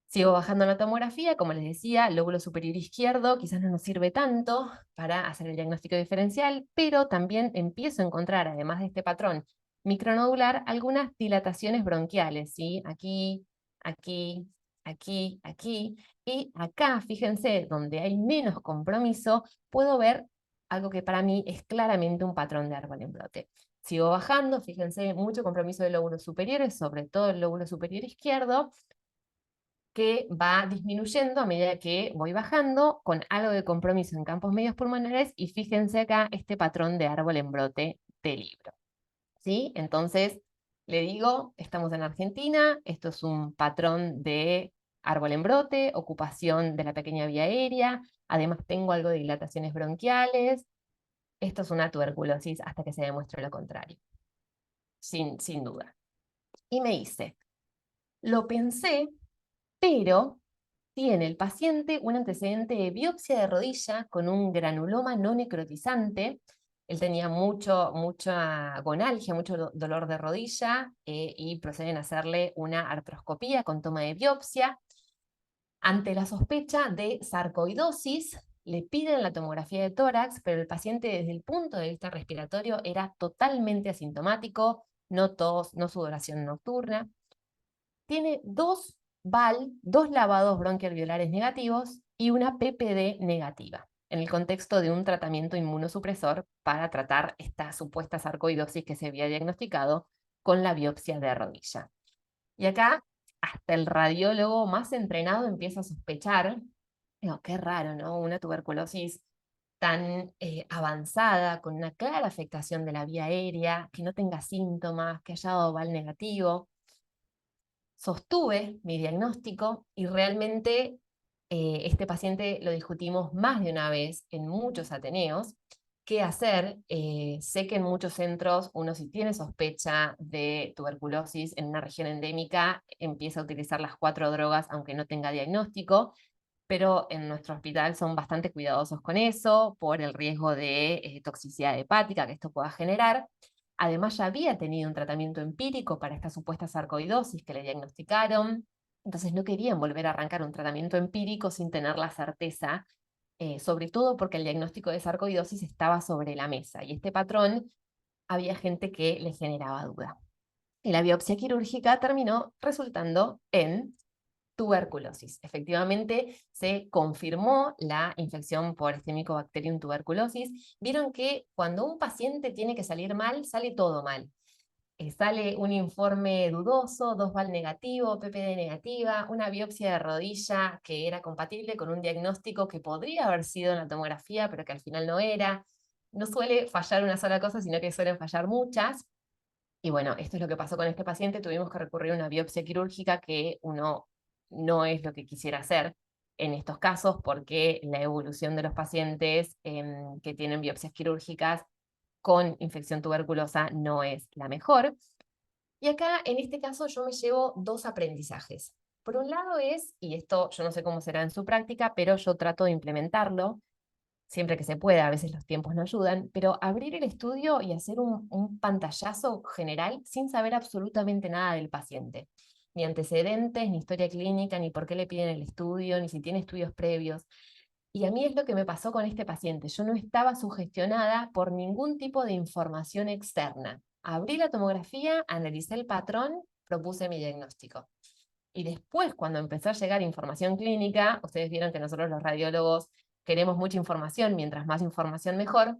Sigo bajando la tomografía, como les decía, el lóbulo superior izquierdo quizás no nos sirve tanto para hacer el diagnóstico diferencial, pero también empiezo a encontrar, además de este patrón micronodular, algunas dilataciones bronquiales, ¿sí? Aquí, aquí, aquí, aquí, y acá, fíjense, donde hay menos compromiso, puedo ver algo que para mí es claramente un patrón de árbol en brote. Sigo bajando, fíjense, mucho compromiso de lóbulos superiores, sobre todo el lóbulo superior izquierdo, que va disminuyendo a medida que voy bajando, con algo de compromiso en campos medios pulmonares, y fíjense acá este patrón de árbol en brote del libro. ¿Sí? Entonces, le digo, estamos en Argentina, esto es un patrón de árbol en brote, ocupación de la pequeña vía aérea, además tengo algo de dilataciones bronquiales, esto es una tuberculosis hasta que se demuestre lo contrario, sin duda. Y me dice, lo pensé, pero tiene el paciente un antecedente de biopsia de rodilla con un granuloma no necrotizante. Él tenía mucha gonalgia, mucho dolor de rodilla, y proceden a hacerle una artroscopía con toma de biopsia. Ante la sospecha de sarcoidosis, le piden la tomografía de tórax, pero el paciente desde el punto de vista respiratorio era totalmente asintomático, no tos, no sudoración nocturna. Tiene dos dos lavados bronquialveolares negativos y una PPD negativa, en el contexto de un tratamiento inmunosupresor para tratar esta supuesta sarcoidosis que se había diagnosticado con la biopsia de rodilla. Y acá, hasta el radiólogo más entrenado empieza a sospechar, no, qué raro, ¿no? Una tuberculosis tan avanzada, con una clara afectación de la vía aérea, que no tenga síntomas, que haya dado VAL negativo. Sostuve mi diagnóstico y realmente este paciente lo discutimos más de una vez en muchos ateneos. ¿Qué hacer? Sé que en muchos centros uno, si tiene sospecha de tuberculosis en una región endémica, empieza a utilizar las 4 drogas aunque no tenga diagnóstico, pero en nuestro hospital son bastante cuidadosos con eso por el riesgo de toxicidad hepática que esto pueda generar. Además, ya había tenido un tratamiento empírico para esta supuesta sarcoidosis que le diagnosticaron, entonces no querían volver a arrancar un tratamiento empírico sin tener la certeza, sobre todo porque el diagnóstico de sarcoidosis estaba sobre la mesa y este patrón había gente que le generaba duda. Y la biopsia quirúrgica terminó resultando en tuberculosis. Efectivamente, se confirmó la infección por este Mycobacterium tuberculosis. Vieron que cuando un paciente tiene que salir mal, sale todo mal. Sale un informe dudoso, 2 VAL negativo, PPD negativa, una biopsia de rodilla que era compatible con un diagnóstico que podría haber sido en la tomografía, pero que al final no era. No suele fallar una sola cosa, sino que suelen fallar muchas. Y bueno, esto es lo que pasó con este paciente. Tuvimos que recurrir a una biopsia quirúrgica que uno no es lo que quisiera hacer en estos casos, porque la evolución de los pacientes que tienen biopsias quirúrgicas con infección tuberculosa no es la mejor. Y acá, en este caso, yo me llevo 2 aprendizajes. Por un lado es, y esto yo no sé cómo será en su práctica, pero yo trato de implementarlo siempre que se pueda, a veces los tiempos no ayudan, pero abrir el estudio y hacer un pantallazo general sin saber absolutamente nada del paciente. Ni antecedentes, ni historia clínica, ni por qué le piden el estudio, ni si tiene estudios previos. Y a mí es lo que me pasó con este paciente. Yo no estaba sugestionada por ningún tipo de información externa. Abrí la tomografía, analicé el patrón, propuse mi diagnóstico. Y después, cuando empezó a llegar información clínica, ustedes vieron que nosotros los radiólogos queremos mucha información, mientras más información mejor,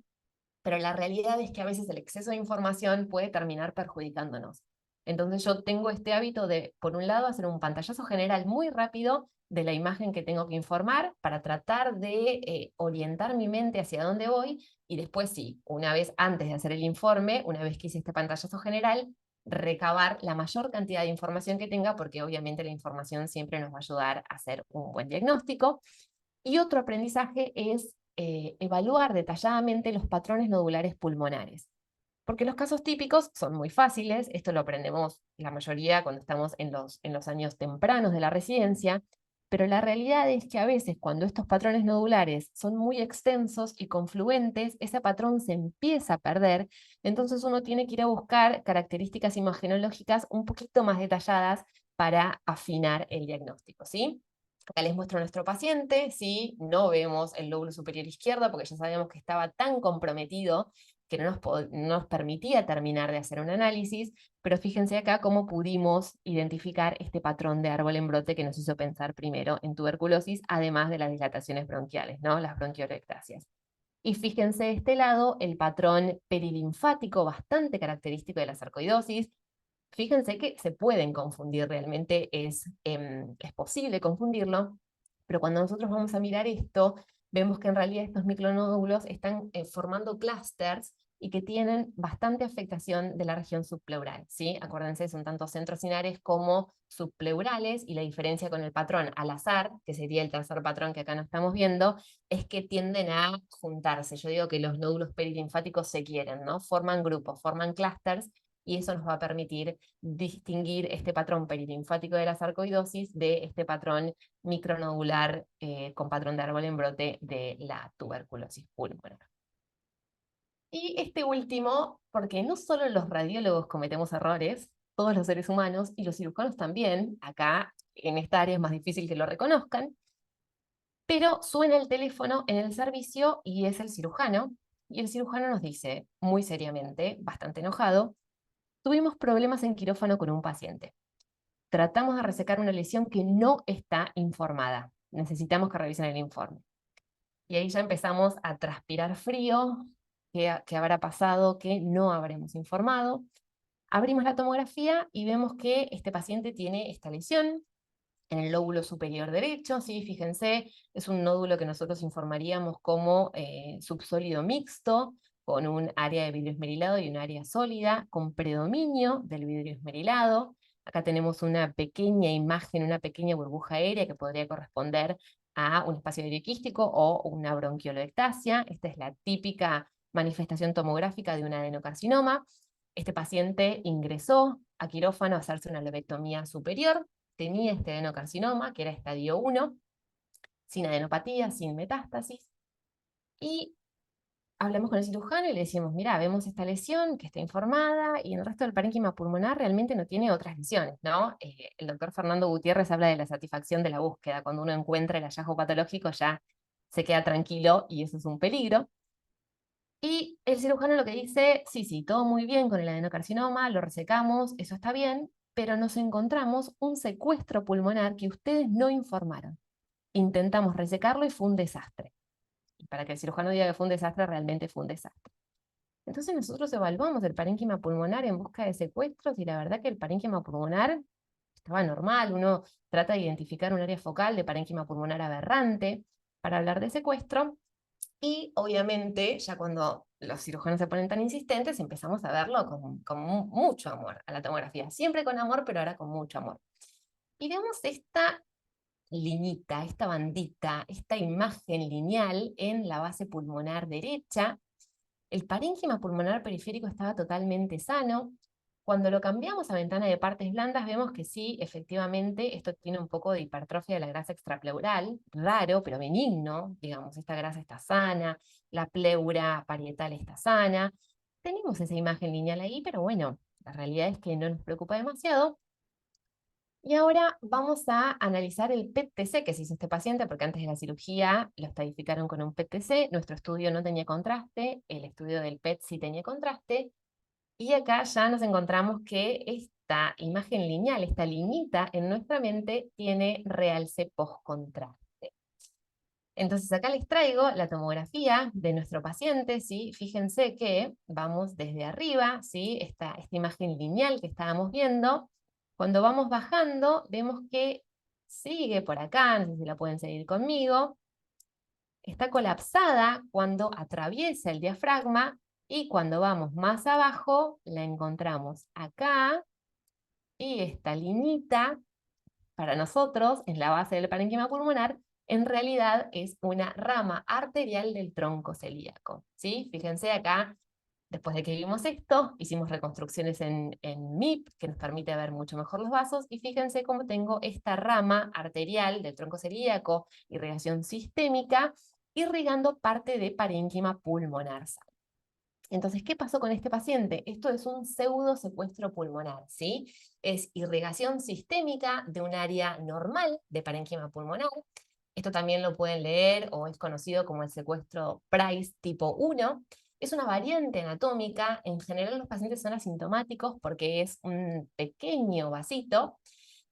pero la realidad es que a veces el exceso de información puede terminar perjudicándonos. Entonces yo tengo este hábito de, por un lado, hacer un pantallazo general muy rápido de la imagen que tengo que informar para tratar de orientar mi mente hacia dónde voy, y después sí, una vez antes de hacer el informe, una vez que hice este pantallazo general, recabar la mayor cantidad de información que tenga, porque obviamente la información siempre nos va a ayudar a hacer un buen diagnóstico. Y otro aprendizaje es evaluar detalladamente los patrones nodulares pulmonares. Porque los casos típicos son muy fáciles, esto lo aprendemos la mayoría cuando estamos en los años tempranos de la residencia, pero la realidad es que a veces cuando estos patrones nodulares son muy extensos y confluentes, ese patrón se empieza a perder, entonces uno tiene que ir a buscar características imagenológicas un poquito más detalladas para afinar el diagnóstico, ¿sí? Acá les muestro a nuestro paciente, ¿sí? No vemos el lóbulo superior izquierdo porque ya sabíamos que estaba tan comprometido que no nos permitía terminar de hacer un análisis, pero fíjense acá cómo pudimos identificar este patrón de árbol en brote que nos hizo pensar primero en tuberculosis, además de las dilataciones bronquiales, ¿no? Las bronquiolectasias. Y fíjense de este lado el patrón perilinfático bastante característico de la sarcoidosis. Fíjense que se pueden confundir, realmente es posible confundirlo, pero cuando nosotros vamos a mirar esto, vemos que en realidad estos micronódulos están formando clústeres y que tienen bastante afectación de la región subpleural, ¿sí? Acuérdense, son tanto centrocinares como subpleurales, y la diferencia con el patrón al azar, que sería el tercer patrón que acá no estamos viendo, es que tienden a juntarse. Yo digo que los nódulos perilinfáticos se quieren, ¿no? Forman grupos, forman clústeres, y eso nos va a permitir distinguir este patrón perilinfático de la sarcoidosis de este patrón micronodular con patrón de árbol en brote de la tuberculosis pulmonar. Y este último, porque no solo los radiólogos cometemos errores, todos los seres humanos y los cirujanos también, acá en esta área es más difícil que lo reconozcan, pero suena el teléfono en el servicio y es el cirujano, y el cirujano nos dice muy seriamente, bastante enojado: tuvimos problemas en quirófano con un paciente. Tratamos de resecar una lesión que no está informada. Necesitamos que revisen el informe. Y ahí ya empezamos a transpirar frío. ¿Qué habrá pasado? ¿Qué no habremos informado? Abrimos la tomografía y vemos que este paciente tiene esta lesión en el lóbulo superior derecho, ¿sí? Fíjense, es un nódulo que nosotros informaríamos como subsólido mixto, con un área de vidrio esmerilado y un área sólida, con predominio del vidrio esmerilado. Acá tenemos una pequeña imagen, una pequeña burbuja aérea que podría corresponder a un espacio aeroquístico o una bronquiolectasia. Esta es la típica manifestación tomográfica de un adenocarcinoma. Este paciente ingresó a quirófano a hacerse una lobectomía superior, tenía este adenocarcinoma, que era estadio 1, sin adenopatía, sin metástasis, y hablamos con el cirujano y le decimos: mira, vemos esta lesión que está informada y en el resto del parénquima pulmonar realmente no tiene otras lesiones, ¿no? El doctor Fernando Gutiérrez habla de la satisfacción de la búsqueda. Cuando uno encuentra el hallazgo patológico ya se queda tranquilo y eso es un peligro. Y el cirujano lo que dice: sí, sí, todo muy bien con el adenocarcinoma, lo resecamos, eso está bien, pero nos encontramos un secuestro pulmonar que ustedes no informaron. Intentamos resecarlo y fue un desastre. Y para que el cirujano diga que fue un desastre, realmente fue un desastre. Entonces nosotros evaluamos el parénquima pulmonar en busca de secuestros y la verdad que el parénquima pulmonar estaba normal. Uno trata de identificar un área focal de parénquima pulmonar aberrante para hablar de secuestro. Y obviamente, ya cuando los cirujanos se ponen tan insistentes, empezamos a verlo con mucho amor a la tomografía. Siempre con amor, pero ahora con mucho amor. Y vemos esta liñita, esta bandita, esta imagen lineal en la base pulmonar derecha. El parénquima pulmonar periférico estaba totalmente sano. Cuando lo cambiamos a ventana de partes blandas, vemos que sí, efectivamente, esto tiene un poco de hipertrofia de la grasa extrapleural, raro, pero benigno. Digamos, esta grasa está sana, la pleura parietal está sana. Tenemos esa imagen lineal ahí, pero bueno, la realidad es que no nos preocupa demasiado. Y ahora vamos a analizar el PET-TC que se hizo este paciente, porque antes de la cirugía lo estadificaron con un PET-TC. Nuestro estudio no tenía contraste, el estudio del PET sí tenía contraste. Y acá ya nos encontramos que esta imagen lineal, esta liñita en nuestra mente, tiene realce post-contraste. Entonces acá les traigo la tomografía de nuestro paciente, ¿sí? Fíjense que vamos desde arriba, ¿sí? Esta imagen lineal que estábamos viendo. Cuando vamos bajando, vemos que sigue por acá, no sé si la pueden seguir conmigo. Está colapsada cuando atraviesa el diafragma, Y cuando vamos más abajo, la encontramos acá, y esta liñita, para nosotros, en la base del parénquima pulmonar, en realidad es una rama arterial del tronco celíaco, ¿sí? Fíjense acá, después de que vimos esto, hicimos reconstrucciones en MIP, que nos permite ver mucho mejor los vasos, y fíjense cómo tengo esta rama arterial del tronco celíaco, irrigación sistémica, irrigando parte de parénquima pulmonar. Entonces, ¿qué pasó con este paciente? Esto es un pseudo secuestro pulmonar, ¿sí? Es irrigación sistémica de un área normal de parénquima pulmonar. Esto también lo pueden leer o es conocido como el secuestro Price tipo 1. Es una variante anatómica. En general los pacientes son asintomáticos porque es un pequeño vasito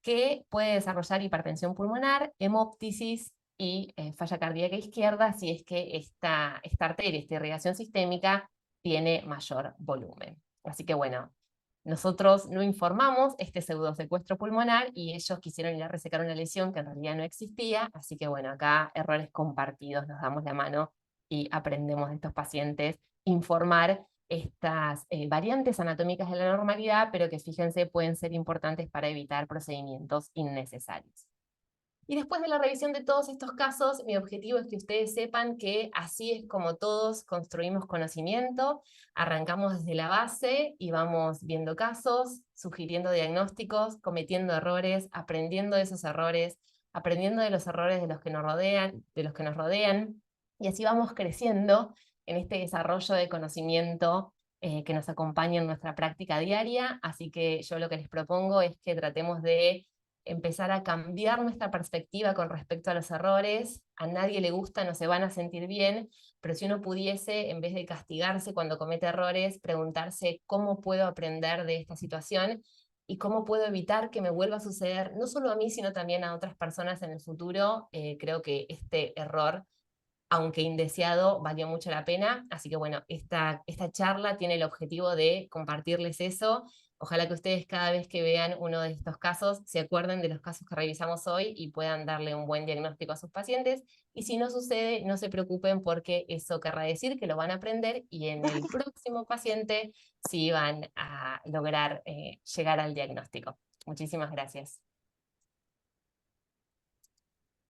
que puede desarrollar hipertensión pulmonar, hemóptisis y falla cardíaca izquierda si es que esta arteria, esta irrigación sistémica, tiene mayor volumen. Así que bueno, nosotros no informamos este pseudosecuestro pulmonar y ellos quisieron ir a resecar una lesión que en realidad no existía, así que bueno, acá errores compartidos, nos damos la mano y aprendemos de estos pacientes informar estas variantes anatómicas de la normalidad, pero que fíjense pueden ser importantes para evitar procedimientos innecesarios. Y después de la revisión de todos estos casos, mi objetivo es que ustedes sepan que así es como todos construimos conocimiento, arrancamos desde la base y vamos viendo casos, sugiriendo diagnósticos, cometiendo errores, aprendiendo de esos errores, aprendiendo de los errores de los que nos rodean, y así vamos creciendo en este desarrollo de conocimiento que nos acompaña en nuestra práctica diaria. Así que yo lo que les propongo es que tratemos de empezar a cambiar nuestra perspectiva con respecto a los errores. A nadie le gusta, no se van a sentir bien, pero si uno pudiese, en vez de castigarse cuando comete errores, preguntarse cómo puedo aprender de esta situación y cómo puedo evitar que me vuelva a suceder, no solo a mí, sino también a otras personas en el futuro. Creo que este error, aunque indeseado, valió mucho la pena. Así que bueno, esta charla tiene el objetivo de compartirles eso. Ojalá que ustedes cada vez que vean uno de estos casos se acuerden de los casos que revisamos hoy y puedan darle un buen diagnóstico a sus pacientes. Y si no sucede, no se preocupen porque eso querrá decir que lo van a aprender y en el próximo paciente sí van a lograr llegar al diagnóstico. Muchísimas gracias.